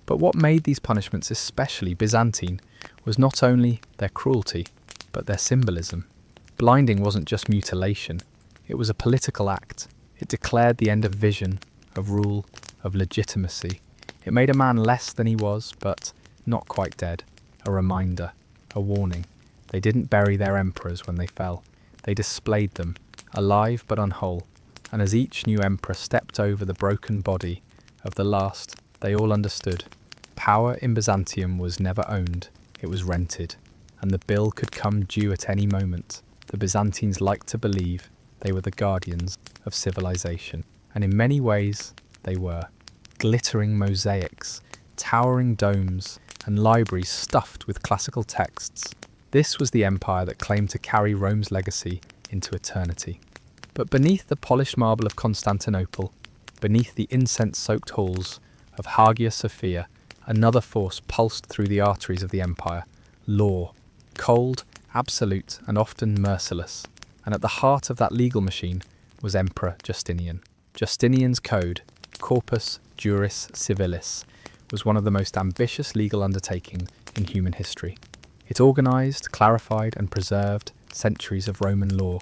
But what made these punishments especially Byzantine was not only their cruelty, but their symbolism. Blinding wasn't just mutilation, it was a political act. It declared the end of vision, of rule, of legitimacy. It made a man less than he was, but not quite dead. A reminder, a warning. They didn't bury their emperors when they fell. They displayed them, alive but unwhole. And as each new emperor stepped over the broken body of the last, they all understood. Power in Byzantium was never owned, it was rented. And the bill could come due at any moment. The Byzantines liked to believe they were the guardians of civilization. And in many ways, they were. Glittering mosaics, towering domes, and libraries stuffed with classical texts. This was the empire that claimed to carry Rome's legacy into eternity. But beneath the polished marble of Constantinople, beneath the incense-soaked halls of Hagia Sophia, another force pulsed through the arteries of the empire: law. Cold, absolute, and often merciless. And at the heart of that legal machine was Emperor Justinian. Justinian's code, Corpus Juris Civilis, was one of the most ambitious legal undertakings in human history. It organised, clarified, and preserved centuries of Roman law,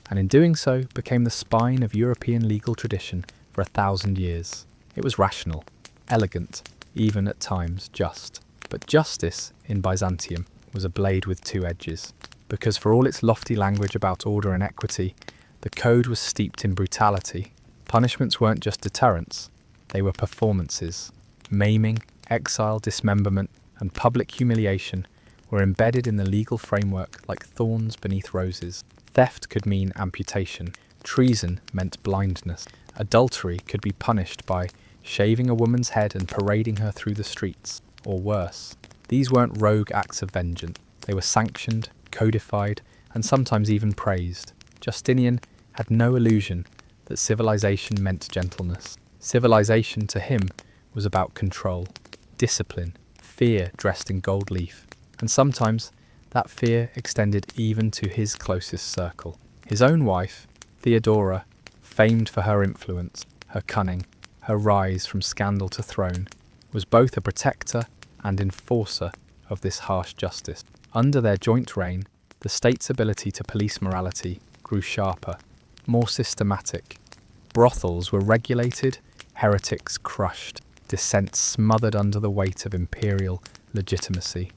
and in doing so became the spine of European legal tradition for 1,000 years. It was rational, elegant, even at times just. But justice in Byzantium was a blade with two edges, because for all its lofty language about order and equity, the code was steeped in brutality. Punishments weren't just deterrents, they were performances. Maiming, exile, dismemberment, and public humiliation were embedded in the legal framework like thorns beneath roses. Theft could mean amputation, treason meant blindness, adultery could be punished by shaving a woman's head and parading her through the streets, or worse. These weren't rogue acts of vengeance, they were sanctioned, codified, and sometimes even praised. Justinian had no illusion that civilization meant gentleness. Civilization to him was about control, discipline, fear dressed in gold leaf, and sometimes that fear extended even to his closest circle. His own wife, Theodora, famed for her influence, her cunning, her rise from scandal to throne, was both a protector and enforcer of this harsh justice. Under their joint reign, the state's ability to police morality grew sharper, more systematic. Brothels were regulated, heretics crushed, dissent smothered under the weight of imperial legitimacy.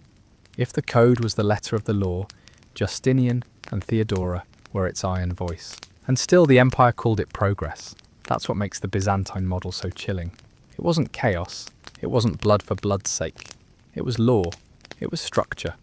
If the code was the letter of the law, Justinian and Theodora were its iron voice. And still the empire called it progress. That's what makes the Byzantine model so chilling. It wasn't chaos, it wasn't blood for blood's sake. It was law, it was structure.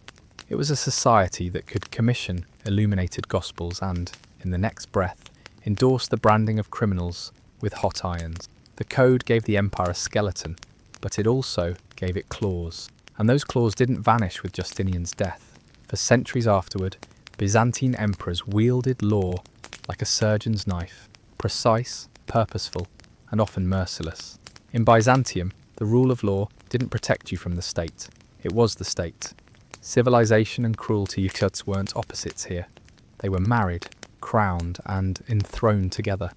It was a society that could commission illuminated gospels and, in the next breath, endorse the branding of criminals with hot irons. The code gave the empire a skeleton, but it also gave it claws. And those claws didn't vanish with Justinian's death. For centuries afterward, Byzantine emperors wielded law like a surgeon's knife, precise, purposeful, and often merciless. In Byzantium, the rule of law didn't protect you from the state. It was the state. Civilization and cruelty weren't opposites here. They were married, crowned, and enthroned together.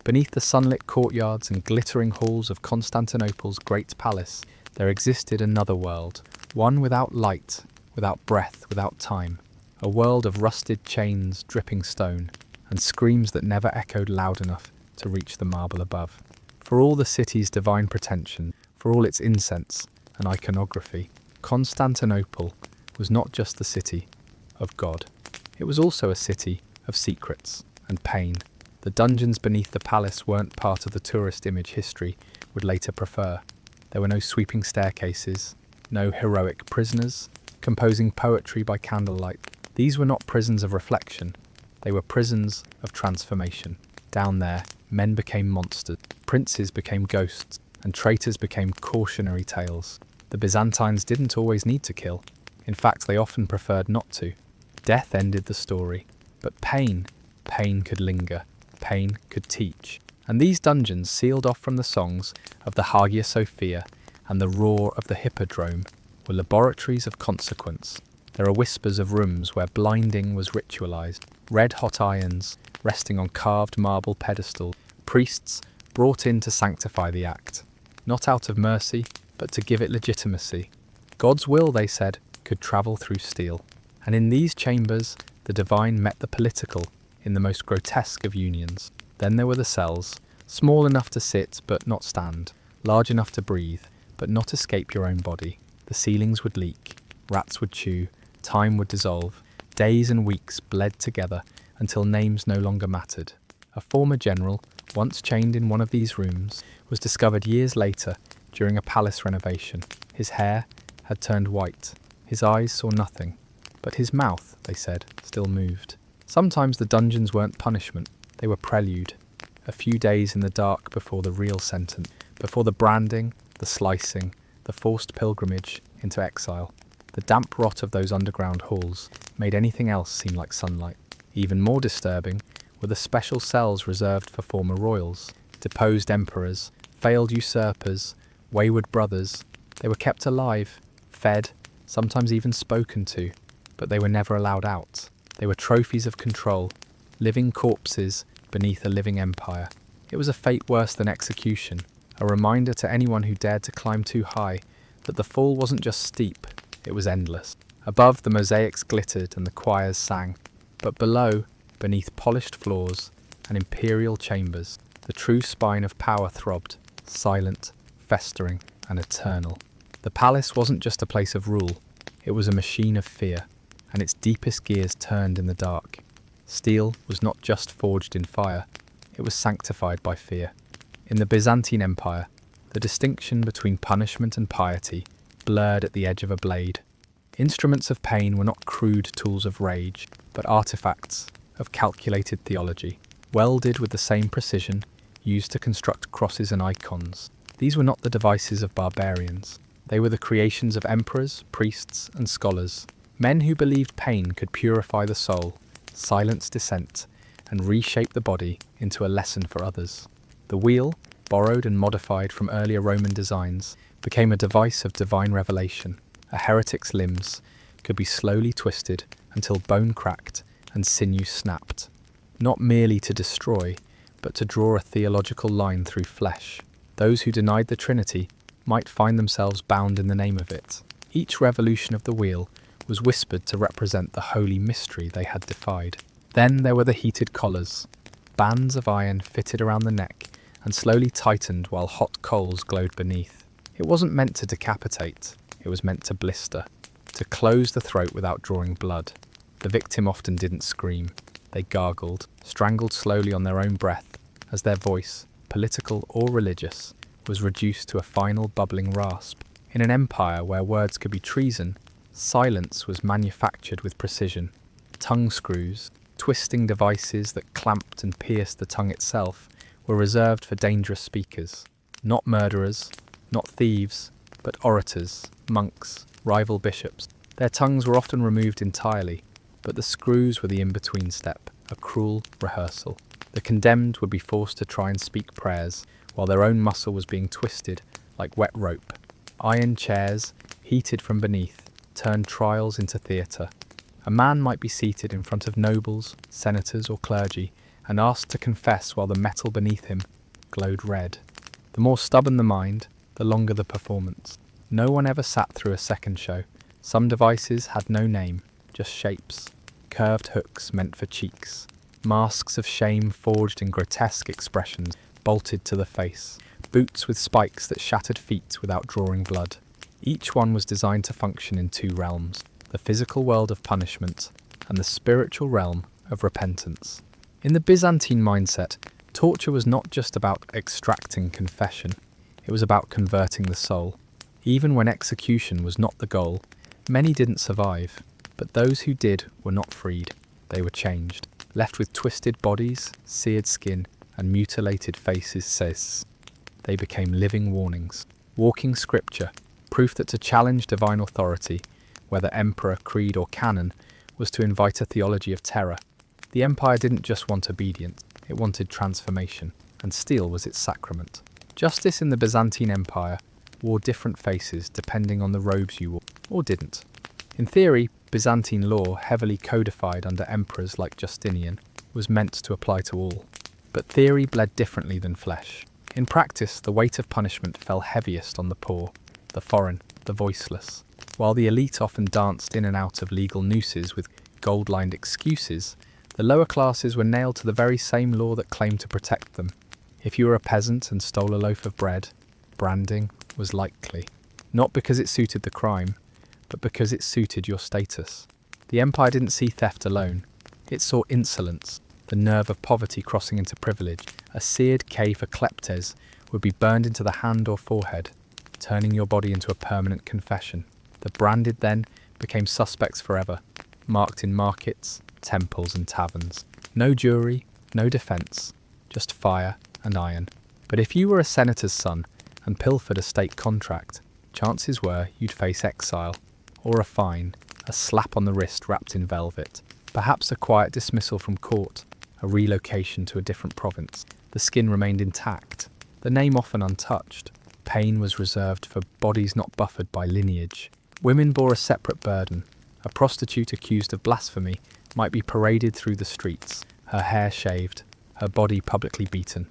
Beneath the sunlit courtyards and glittering halls of Constantinople's great palace, there existed another world, one without light, without breath, without time. A world of rusted chains, dripping stone, and screams that never echoed loud enough to reach the marble above. For all the city's divine pretension, for all its incense and iconography, Constantinople was not just the city of God. It was also a city of secrets and pain. The dungeons beneath the palace weren't part of the tourist image history would later prefer. There were no sweeping staircases, no heroic prisoners composing poetry by candlelight. These were not prisons of reflection, they were prisons of transformation. Down there, men became monsters, princes became ghosts, and traitors became cautionary tales. The Byzantines didn't always need to kill. In fact, they often preferred not to. Death ended the story, but pain could linger, pain could teach, And these dungeons, sealed off from the songs of the Hagia Sophia and the roar of the Hippodrome, were laboratories of consequence. There are whispers of rooms where blinding was ritualized, red-hot irons resting on carved marble pedestals, priests brought in to sanctify the act, not out of mercy, but to give it legitimacy. God's will, they said, could travel through steel. And in these chambers, the divine met the political in the most grotesque of unions. Then there were the cells, small enough to sit but not stand, large enough to breathe but not escape your own body. The ceilings would leak, rats would chew, time would dissolve, days and weeks bled together until names no longer mattered. A former general, once chained in one of these rooms, was discovered years later during a palace renovation. His hair had turned white, his eyes saw nothing, but his mouth, they said, still moved. Sometimes the dungeons weren't punishment, they were prelude. A few days in the dark before the real sentence, before the branding, the slicing, the forced pilgrimage into exile. The damp rot of those underground halls made anything else seem like sunlight. Even more disturbing were the special cells reserved for former royals, deposed emperors, failed usurpers, wayward brothers. They were kept alive, fed, sometimes even spoken to, but they were never allowed out. They were trophies of control, living corpses beneath a living empire. It was a fate worse than execution, a reminder to anyone who dared to climb too high that the fall wasn't just steep, it was endless. Above, the mosaics glittered and the choirs sang, but below, beneath polished floors and imperial chambers, the true spine of power throbbed, silent, festering, and eternal. The palace wasn't just a place of rule, it was a machine of fear, and its deepest gears turned in the dark. Steel was not just forged in fire, it was sanctified by fear. In the Byzantine Empire, the distinction between punishment and piety blurred at the edge of a blade. Instruments of pain were not crude tools of rage, but artifacts of calculated theology, welded with the same precision used to construct crosses and icons. These were not the devices of barbarians. They were the creations of emperors, priests, and scholars, men who believed pain could purify the soul, silence dissent, and reshape the body into a lesson for others. The wheel, borrowed and modified from earlier Roman designs, became a device of divine revelation. A heretic's limbs could be slowly twisted until bone cracked and sinew snapped, not merely to destroy, but to draw a theological line through flesh. Those who denied the Trinity might find themselves bound in the name of it. Each revolution of the wheel was whispered to represent the holy mystery they had defied. Then there were the heated collars, bands of iron fitted around the neck and slowly tightened while hot coals glowed beneath. It wasn't meant to decapitate, it was meant to blister, to close the throat without drawing blood. The victim often didn't scream. They gargled, strangled slowly on their own breath, as their voice, political or religious, was reduced to a final bubbling rasp. In an empire where words could be treason, silence was manufactured with precision. Tongue screws, twisting devices that clamped and pierced the tongue itself, were reserved for dangerous speakers. Not murderers, not thieves, but orators, monks, rival bishops. Their tongues were often removed entirely, but the screws were the in-between step, a cruel rehearsal. The condemned would be forced to try and speak prayers, while their own muscle was being twisted like wet rope. Iron chairs, heated from beneath, turned trials into theatre. A man might be seated in front of nobles, senators, or clergy, and asked to confess while the metal beneath him glowed red. The more stubborn the mind, the longer the performance. No one ever sat through a second show. Some devices had no name, just shapes. Curved hooks meant for cheeks. Masks of shame forged in grotesque expressions bolted to the face. Boots with spikes that shattered feet without drawing blood. Each one was designed to function in two realms, the physical world of punishment and the spiritual realm of repentance. In the Byzantine mindset, torture was not just about extracting confession, it was about converting the soul. Even when execution was not the goal, many didn't survive, but those who did were not freed. They were changed, left with twisted bodies, seared skin, and mutilated faces. They became living warnings, walking scripture, proof that to challenge divine authority, whether emperor, creed, or canon, was to invite a theology of terror. The empire didn't just want obedience, it wanted transformation. and steel was its sacrament. Justice in the Byzantine Empire wore different faces depending on the robes you wore, or didn't. In theory, Byzantine law, heavily codified under emperors like Justinian, was meant to apply to all. But theory bled differently than flesh. In practice, the weight of punishment fell heaviest on the poor, the foreign, the voiceless. While the elite often danced in and out of legal nooses with gold-lined excuses, the lower classes were nailed to the very same law that claimed to protect them. If you were a peasant and stole a loaf of bread, branding was likely. Not because it suited the crime, but because it suited your status. The empire didn't see theft alone. It saw insolence, the nerve of poverty crossing into privilege. A seared K for kleptes would be burned into the hand or forehead, turning your body into a permanent confession. The branded then became suspects forever, marked in markets, temples and taverns. No jury, no defence, just fire and iron. But if you were a senator's son and pilfered a state contract, chances were you'd face exile, or a fine, a slap on the wrist wrapped in velvet, perhaps a quiet dismissal from court, a relocation to a different province. The skin remained intact, the name often untouched. Pain was reserved for bodies not buffered by lineage. Women bore a separate burden. A prostitute accused of blasphemy might be paraded through the streets, her hair shaved, her body publicly beaten.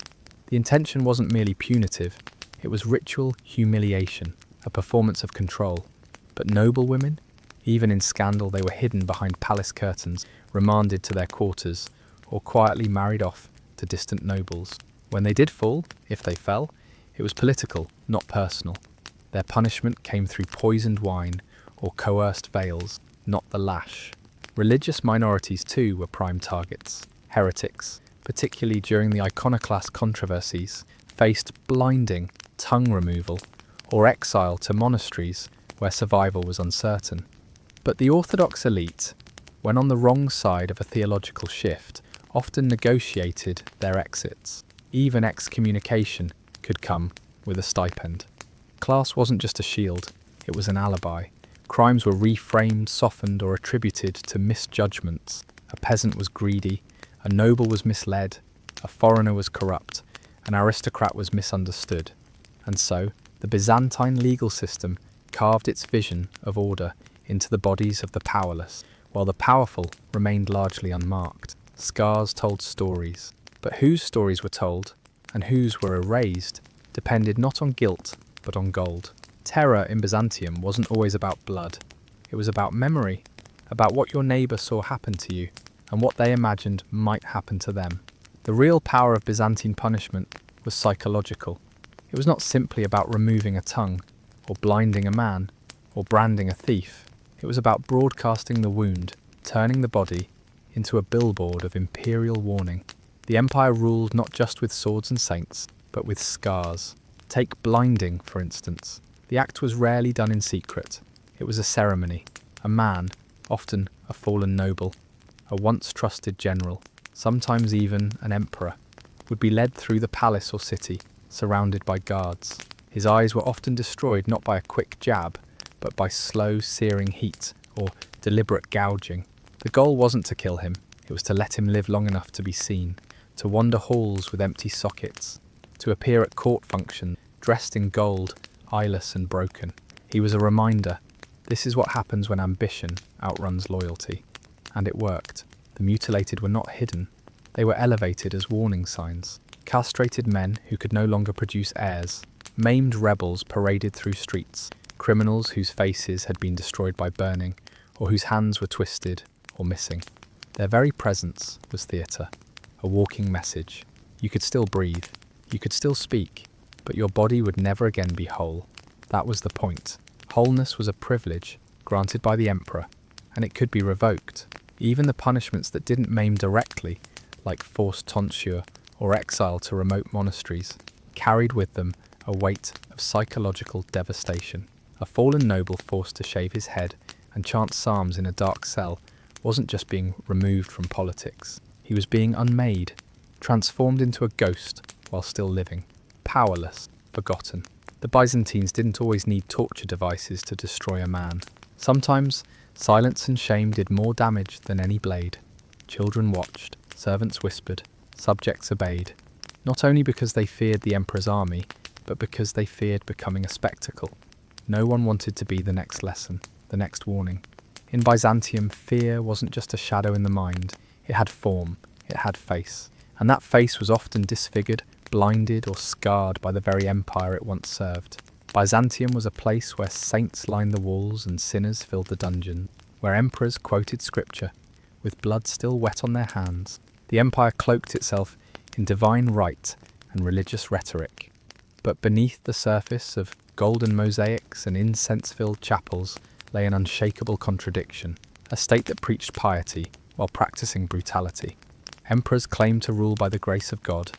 The intention wasn't merely punitive, it was ritual humiliation, a performance of control. But noble women? Even in scandal, they were hidden behind palace curtains, remanded to their quarters, or quietly married off to distant nobles. When they did fall, if they fell, it was political, not personal. Their punishment came through poisoned wine or coerced veils, not the lash. Religious minorities too were prime targets. Heretics, particularly during the iconoclast controversies, faced blinding tongue removal or exile to monasteries where survival was uncertain. But the Orthodox elite, when on the wrong side of a theological shift, often negotiated their exits. Even excommunication could come with a stipend. Class wasn't just a shield, it was an alibi. Crimes were reframed, softened, or attributed to misjudgments. A peasant was greedy, a noble was misled, a foreigner was corrupt, an aristocrat was misunderstood. And so, the Byzantine legal system carved its vision of order into the bodies of the powerless, while the powerful remained largely unmarked. Scars told stories, but whose stories were told, and whose were erased, depended not on guilt, but on gold. Terror in Byzantium wasn't always about blood. It was about memory, about what your neighbour saw happen to you, and what they imagined might happen to them. The real power of Byzantine punishment was psychological. It was not simply about removing a tongue, or blinding a man, or branding a thief. It was about broadcasting the wound, turning the body into a billboard of imperial warning. The empire ruled not just with swords and saints, but with scars. Take blinding, for instance. The act was rarely done in secret. It was a ceremony. A man, often a fallen noble, a once trusted general, sometimes even an emperor, would be led through the palace or city, surrounded by guards. His eyes were often destroyed not by a quick jab, but by slow, searing heat or deliberate gouging. The goal wasn't to kill him, it was to let him live long enough to be seen, to wander halls with empty sockets, to appear at court functions, dressed in gold, eyeless and broken. He was a reminder, this is what happens when ambition outruns loyalty. And it worked. The mutilated were not hidden, they were elevated as warning signs. Castrated men who could no longer produce heirs, maimed rebels paraded through streets, criminals whose faces had been destroyed by burning, or whose hands were twisted or missing. Their very presence was theatre, a walking message. You could still breathe, you could still speak, but your body would never again be whole. That was the point. Wholeness was a privilege granted by the emperor, and it could be revoked. Even the punishments that didn't maim directly, like forced tonsure or exile to remote monasteries, carried with them a weight of psychological devastation. A fallen noble forced to shave his head and chant psalms in a dark cell wasn't just being removed from politics. He was being unmade, transformed into a ghost while still living, powerless, forgotten. The Byzantines didn't always need torture devices to destroy a man. Sometimes, silence and shame did more damage than any blade. Children watched, servants whispered, subjects obeyed. not only because they feared the emperor's army, but because they feared becoming a spectacle. No one wanted to be the next lesson, the next warning. In Byzantium, fear wasn't just a shadow in the mind, it had form, it had face. And that face was often disfigured, blinded or scarred by the very empire it once served. Byzantium was a place where saints lined the walls and sinners filled the dungeon, where emperors quoted scripture, with blood still wet on their hands. The empire cloaked itself in divine rite and religious rhetoric. But beneath the surface of golden mosaics and incense-filled chapels lay an unshakable contradiction, a state that preached piety while practicing brutality. Emperors claimed to rule by the grace of God,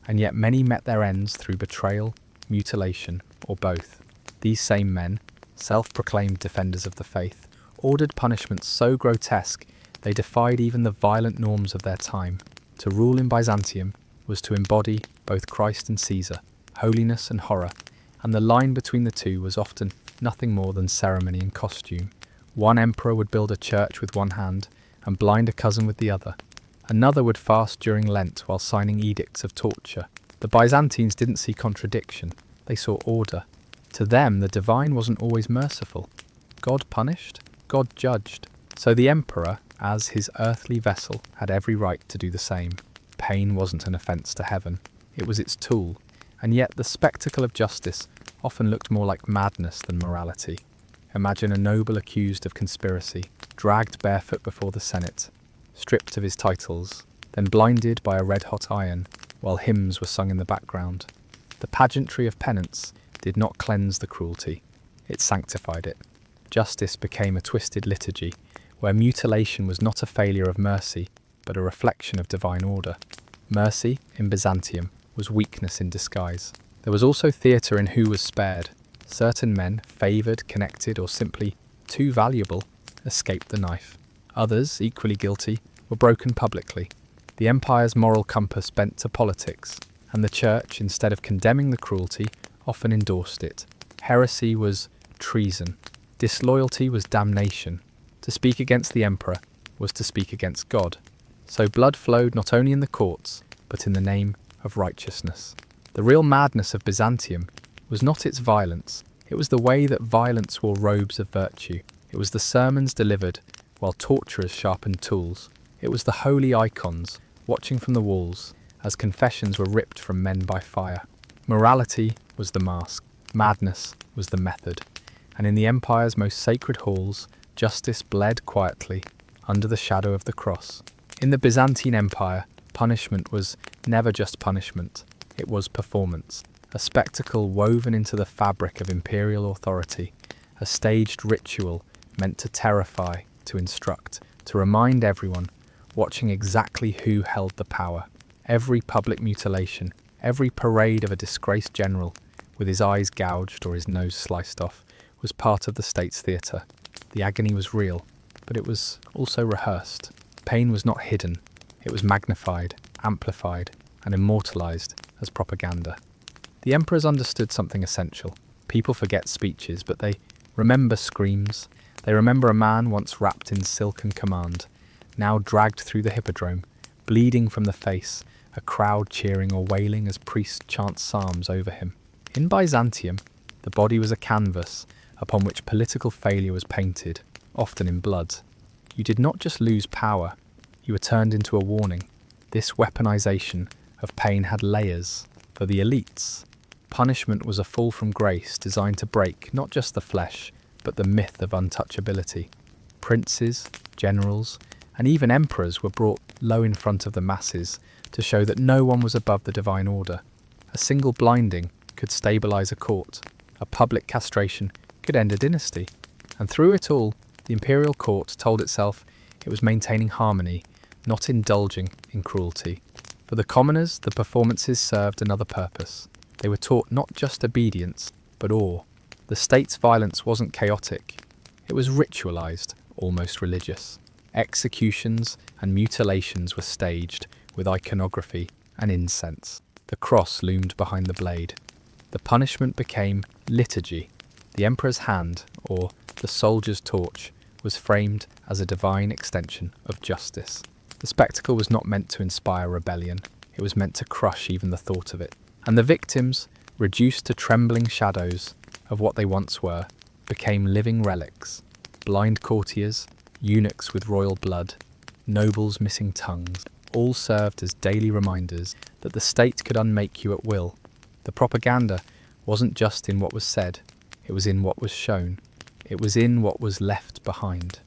and yet many met their ends through betrayal, mutilation, or both. These same men, self-proclaimed defenders of the faith, ordered punishments so grotesque they defied even the violent norms of their time. To rule in Byzantium was to embody both Christ and Caesar, holiness and horror, and the line between the two was often nothing more than ceremony and costume. One emperor would build a church with one hand and blind a cousin with the other. Another would fast during Lent while signing edicts of torture. The Byzantines didn't see contradiction, they saw order. To them, the divine wasn't always merciful. God punished, God judged. So the emperor, as his earthly vessel, had every right to do the same. Pain wasn't an offence to heaven, it was its tool, and yet the spectacle of justice often looked more like madness than morality. Imagine a noble accused of conspiracy, dragged barefoot before the Senate, stripped of his titles, then blinded by a red-hot iron, while hymns were sung in the background. The pageantry of penance did not cleanse the cruelty, it sanctified it. Justice became a twisted liturgy, where mutilation was not a failure of mercy, but a reflection of divine order. Mercy, in Byzantium, was weakness in disguise. There was also theatre in who was spared. Certain men, favoured, connected, or simply too valuable, escaped the knife. Others, equally guilty, were broken publicly. The empire's moral compass bent to politics, and the church, instead of condemning the cruelty, often endorsed it. Heresy was treason. Disloyalty was damnation. To speak against the emperor was to speak against God. So blood flowed not only in the courts, but in the name of righteousness. The real madness of Byzantium was not its violence, it was the way that violence wore robes of virtue. It was the sermons delivered while torturers sharpened tools. It was the holy icons watching from the walls as confessions were ripped from men by fire. Morality was the mask, madness was the method, and in the empire's most sacred halls, justice bled quietly under the shadow of the cross. In the Byzantine Empire, punishment was never just punishment, it was performance, a spectacle woven into the fabric of imperial authority, a staged ritual meant to terrify, to instruct, to remind everyone, watching exactly who held the power. Every public mutilation, every parade of a disgraced general, with his eyes gouged or his nose sliced off, was part of the state's theatre. The agony was real, but it was also rehearsed. Pain was not hidden, it was magnified, amplified, and immortalized as propaganda. The emperors understood something essential. People forget speeches, but they remember screams. They remember a man once wrapped in silk and command, now dragged through the hippodrome, bleeding from the face, a crowd cheering or wailing as priests chant psalms over him. In Byzantium, the body was a canvas upon which political failure was painted, often in blood. You did not just lose power, you were turned into a warning. This weaponization of pain had layers. For the elites, punishment was a fall from grace designed to break not just the flesh, but the myth of untouchability. Princes, generals, and even emperors were brought low in front of the masses to show that no one was above the divine order. A single blinding could stabilize a court. A public castration could end a dynasty. And through it all, the imperial court told itself it was maintaining harmony, not indulging in cruelty. For the commoners, the performances served another purpose. They were taught not just obedience, but awe. The state's violence wasn't chaotic. It was ritualized, almost religious. Executions and mutilations were staged with iconography and incense. The cross loomed behind the blade. The punishment became liturgy. The emperor's hand, or the soldier's torch, was framed as a divine extension of justice. The spectacle was not meant to inspire rebellion. It was meant to crush even the thought of it. And the victims, reduced to trembling shadows of what they once were, became living relics. Blind courtiers, eunuchs with royal blood, nobles missing tongues, all served as daily reminders that the state could unmake you at will. The propaganda wasn't just in what was said, it was in what was shown. It was in what was left behind.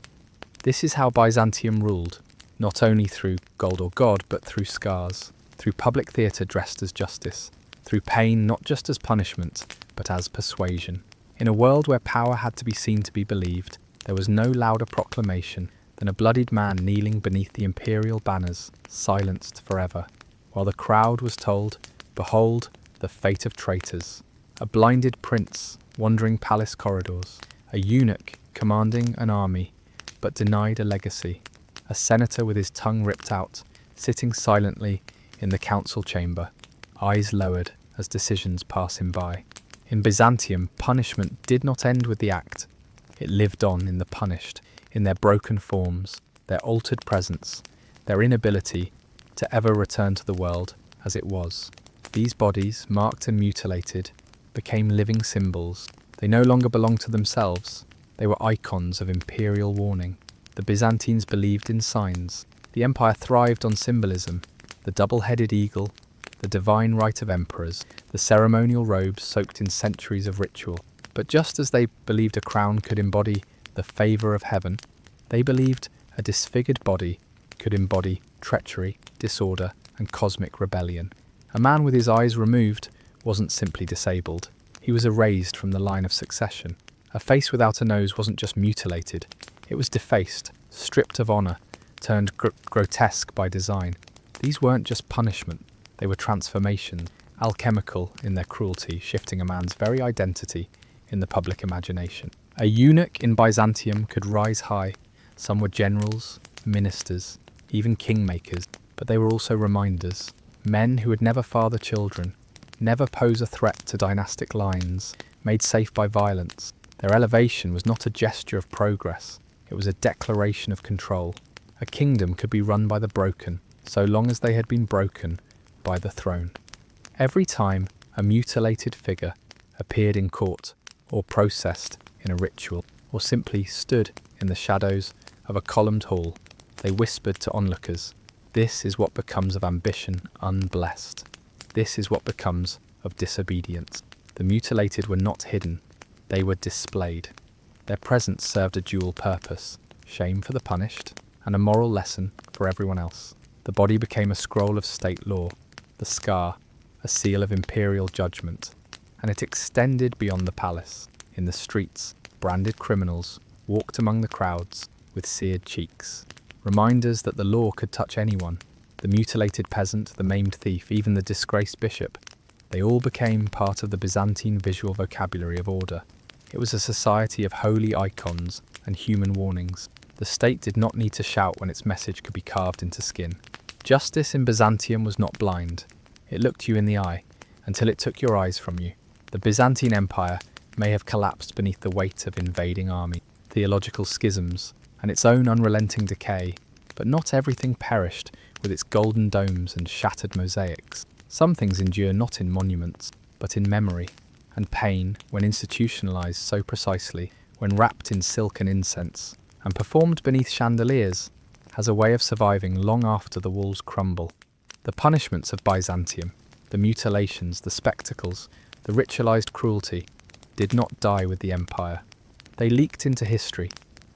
This is how Byzantium ruled, not only through gold or God, but through scars, through public theatre dressed as justice, through pain not just as punishment, but as persuasion. In a world where power had to be seen to be believed, there was no louder proclamation than a bloodied man kneeling beneath the imperial banners, silenced forever, while the crowd was told, "Behold, the fate of traitors." A blinded prince wandering palace corridors, a eunuch commanding an army, but denied a legacy, a senator with his tongue ripped out, sitting silently in the council chamber, eyes lowered as decisions pass him by. In Byzantium, punishment did not end with the act. It lived on in the punished, in their broken forms, their altered presence, their inability to ever return to the world as it was. These bodies, marked and mutilated, became living symbols. They no longer belonged to themselves. They were icons of imperial warning. The Byzantines believed in signs. The empire thrived on symbolism. The double-headed eagle, the divine right of emperors, the ceremonial robes soaked in centuries of ritual. But just as they believed a crown could embody the favour of heaven, they believed a disfigured body could embody treachery, disorder, and cosmic rebellion. A man with his eyes removed wasn't simply disabled. He was erased from the line of succession. A face without a nose wasn't just mutilated. It was defaced, stripped of honour, turned grotesque by design. These weren't just punishment. They were transformations, alchemical in their cruelty, shifting a man's very identity in the public imagination. A eunuch in Byzantium could rise high. Some were generals, ministers, even kingmakers, but they were also reminders. Men who would never father children, never pose a threat to dynastic lines, made safe by violence. Their elevation was not a gesture of progress, it was a declaration of control. A kingdom could be run by the broken, so long as they had been broken by the throne. Every time a mutilated figure appeared in court, or processed in a ritual, or simply stood in the shadows of a columned hall, they whispered to onlookers, "This is what becomes of ambition unblessed. This is what becomes of disobedience." The mutilated were not hidden, they were displayed. Their presence served a dual purpose, shame for the punished, and a moral lesson for everyone else. The body became a scroll of state law, the scar, a seal of imperial judgment, and it extended beyond the palace. In the streets, branded criminals walked among the crowds with seared cheeks, reminders that the law could touch anyone, the mutilated peasant, the maimed thief, even the disgraced bishop. They all became part of the Byzantine visual vocabulary of order. It was a society of holy icons and human warnings. The state did not need to shout when its message could be carved into skin. Justice in Byzantium was not blind. It looked you in the eye until it took your eyes from you. The Byzantine Empire may have collapsed beneath the weight of invading armies, theological schisms, and its own unrelenting decay, but not everything perished with its golden domes and shattered mosaics. Some things endure not in monuments, but in memory, and pain, when institutionalized so precisely, when wrapped in silk and incense, and performed beneath chandeliers, has a way of surviving long after the walls crumble. The punishments of Byzantium, the mutilations, the spectacles, the ritualized cruelty, did not die with the empire. They leaked into history,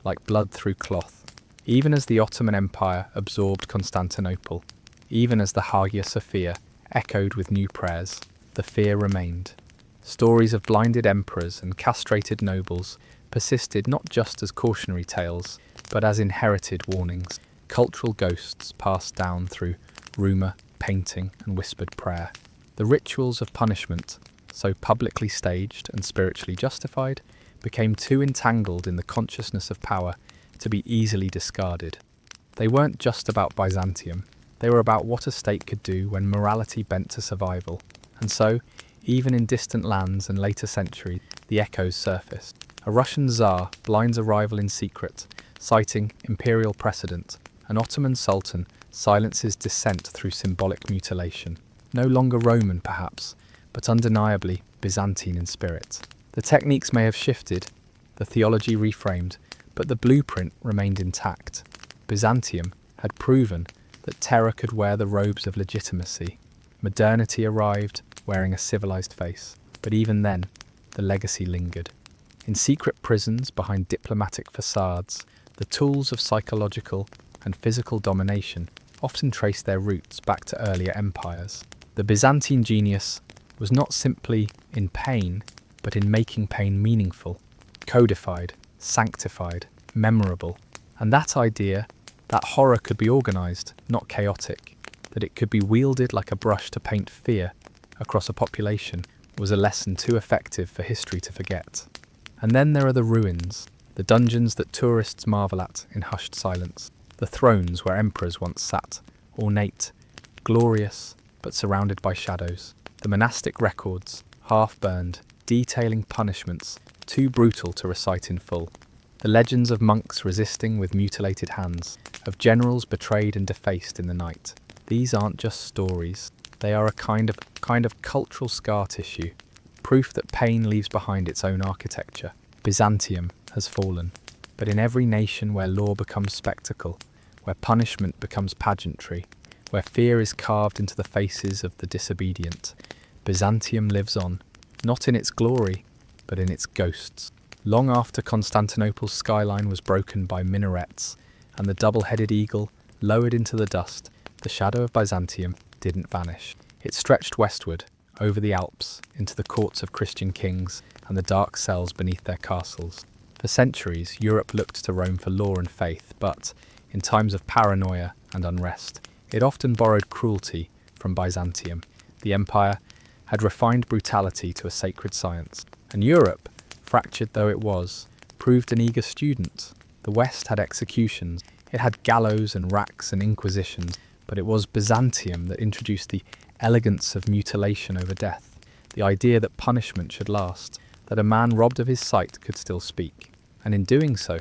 like blood through cloth. Even as the Ottoman Empire absorbed Constantinople, even as the Hagia Sophia echoed with new prayers, the fear remained. Stories of blinded emperors and castrated nobles persisted not just as cautionary tales, but as inherited warnings, cultural ghosts passed down through rumour, painting, and whispered prayer. The rituals of punishment, so publicly staged and spiritually justified, became too entangled in the consciousness of power to be easily discarded. They weren't just about Byzantium, they were about what a state could do when morality bent to survival. And so, even in distant lands and later centuries, the echoes surfaced. A Russian Tsar blinds a rival in secret, citing imperial precedent. An Ottoman Sultan silences dissent through symbolic mutilation. No longer Roman, perhaps, but undeniably Byzantine in spirit. The techniques may have shifted, the theology reframed, but the blueprint remained intact. Byzantium had proven that terror could wear the robes of legitimacy. Modernity arrived, wearing a civilized face. But even then, the legacy lingered. In secret prisons behind diplomatic facades, the tools of psychological and physical domination often trace their roots back to earlier empires. The Byzantine genius was not simply in pain, but in making pain meaningful, codified, sanctified, memorable. And that idea, that horror could be organized, not chaotic, that it could be wielded like a brush to paint fear across a population, was a lesson too effective for history to forget. And then there are the ruins, the dungeons that tourists marvel at in hushed silence, the thrones where emperors once sat, ornate, glorious, but surrounded by shadows, the monastic records, half-burned, detailing punishments too brutal to recite in full, the legends of monks resisting with mutilated hands, of generals betrayed and defaced in the night. These aren't just stories, they are a kind of cultural scar tissue, proof that pain leaves behind its own architecture. Byzantium has fallen, but in every nation where law becomes spectacle, where punishment becomes pageantry, where fear is carved into the faces of the disobedient, Byzantium lives on, not in its glory, but in its ghosts. Long after Constantinople's skyline was broken by minarets and the double-headed eagle lowered into the dust, the shadow of Byzantium didn't vanish. It stretched westward, over the Alps, into the courts of Christian kings and the dark cells beneath their castles. For centuries, Europe looked to Rome for law and faith, but, in times of paranoia and unrest, it often borrowed cruelty from Byzantium. The empire had refined brutality to a sacred science, and Europe, fractured though it was, proved an eager student. The West had executions, it had gallows and racks and inquisitions, but it was Byzantium that introduced the elegance of mutilation over death, the idea that punishment should last, that a man robbed of his sight could still speak, and in doing so,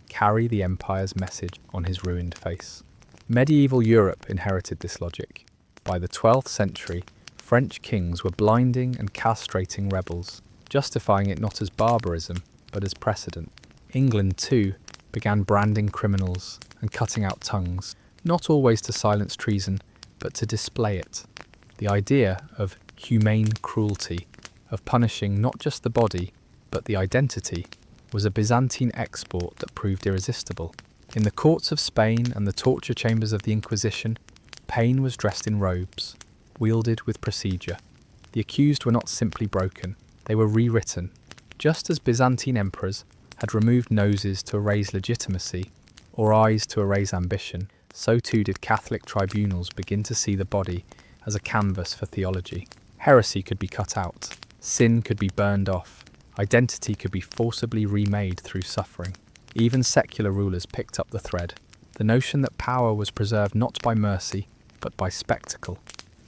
carry the empire's message on his ruined face. Medieval Europe inherited this logic. By the 12th century, French kings were blinding and castrating rebels, justifying it not as barbarism, but as precedent. England, too, began branding criminals and cutting out tongues, not always to silence treason, but to display it. The idea of humane cruelty, of punishing not just the body, but the identity, was a Byzantine export that proved irresistible. In the courts of Spain and the torture chambers of the Inquisition, pain was dressed in robes, wielded with procedure. The accused were not simply broken, they were rewritten. Just as Byzantine emperors had removed noses to erase legitimacy, or eyes to erase ambition, so too did Catholic tribunals begin to see the body as a canvas for theology. Heresy could be cut out, sin could be burned off, identity could be forcibly remade through suffering. Even secular rulers picked up the thread. The notion that power was preserved not by mercy, but by spectacle.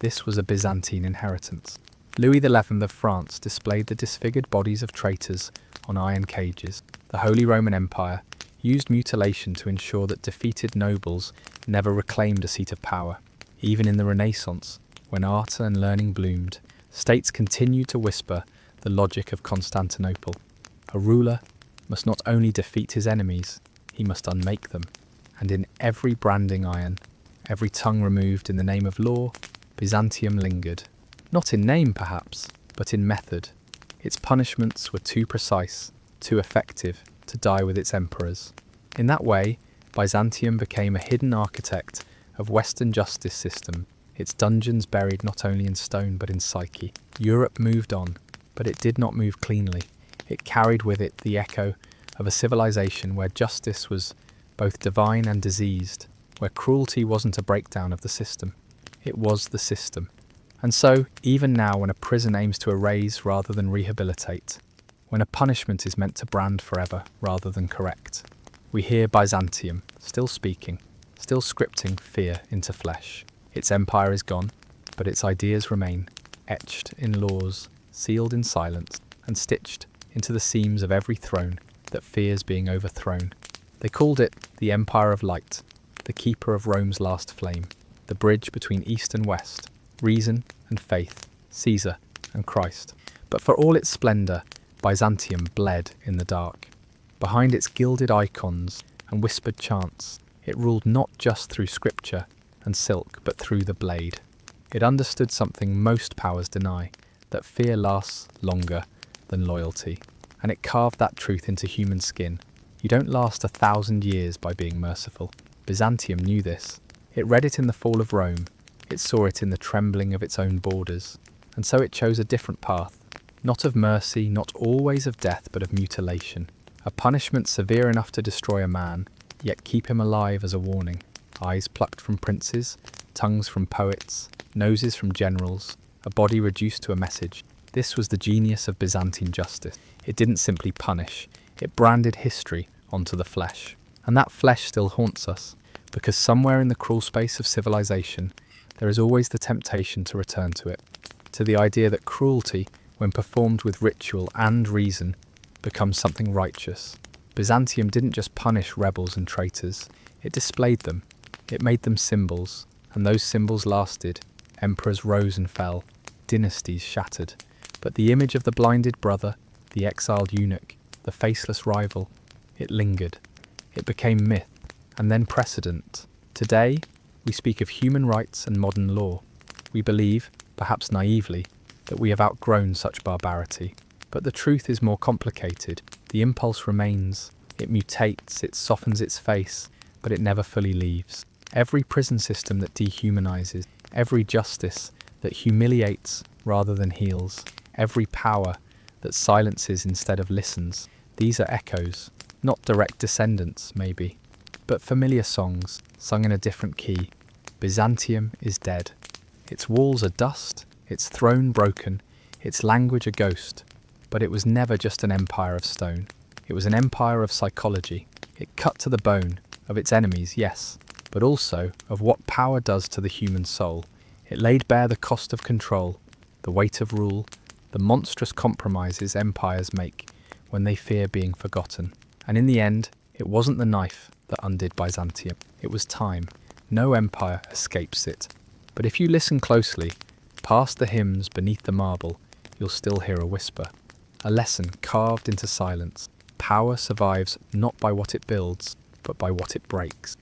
This was a Byzantine inheritance. Louis XI of France displayed the disfigured bodies of traitors on iron cages. The Holy Roman Empire used mutilation to ensure that defeated nobles never reclaimed a seat of power. Even in the Renaissance, when art and learning bloomed, states continued to whisper the logic of Constantinople. A ruler must not only defeat his enemies, he must unmake them. And in every branding iron, every tongue removed in the name of law, Byzantium lingered. Not in name, perhaps, but in method. Its punishments were too precise, too effective, to die with its emperors. In that way, Byzantium became a hidden architect of Western justice system, its dungeons buried not only in stone but in psyche. Europe moved on, but it did not move cleanly. It carried with it the echo of a civilization where justice was both divine and diseased, where cruelty wasn't a breakdown of the system, it was the system. And so, even now when a prison aims to erase rather than rehabilitate, when a punishment is meant to brand forever rather than correct, we hear Byzantium still speaking, still scripting fear into flesh. Its empire is gone, but its ideas remain, etched in laws, sealed in silence, and stitched into the seams of every throne that fears being overthrown. They called it the Empire of Light, the keeper of Rome's last flame. the bridge between East and West, reason and faith, Caesar and Christ. But for all its splendour, Byzantium bled in the dark. Behind its gilded icons and whispered chants, it ruled not just through scripture and silk, but through the blade. It understood something most powers deny, that fear lasts longer than loyalty. And it carved that truth into human skin. You don't last 1,000 years by being merciful. Byzantium knew this. It read it in the fall of Rome. It saw it in the trembling of its own borders. And so it chose a different path. Not of mercy, not always of death, but of mutilation. A punishment severe enough to destroy a man, yet keep him alive as a warning. Eyes plucked from princes, tongues from poets, noses from generals, a body reduced to a message. This was the genius of Byzantine justice. It didn't simply punish, it branded history onto the flesh. And that flesh still haunts us, because somewhere in the crawl space of civilization, there is always the temptation to return to it, to the idea that cruelty, when performed with ritual and reason, becomes something righteous. Byzantium didn't just punish rebels and traitors, it displayed them. It made them symbols, and those symbols lasted. Emperors rose and fell, dynasties shattered. But the image of the blinded brother, the exiled eunuch, the faceless rival, it lingered. It became myth, and then precedent. Today, we speak of human rights and modern law. We believe, perhaps naively, that we have outgrown such barbarity. But the truth is more complicated. The impulse remains. It mutates, it softens its face, but it never fully leaves. Every prison system that dehumanizes, every justice that humiliates rather than heals, every power that silences instead of listens, these are echoes, not direct descendants, maybe, but familiar songs sung in a different key. Byzantium is dead. Its walls are dust, its throne broken, its language a ghost. But it was never just an empire of stone. It was an empire of psychology. It cut to the bone, of its enemies, yes, but also of what power does to the human soul. It laid bare the cost of control, the weight of rule, the monstrous compromises empires make when they fear being forgotten. And in the end, it wasn't the knife that undid Byzantium. It was time. No empire escapes it. But if you listen closely, past the hymns beneath the marble, you'll still hear a whisper. A lesson carved into silence. Power survives not by what it builds, but by what it breaks.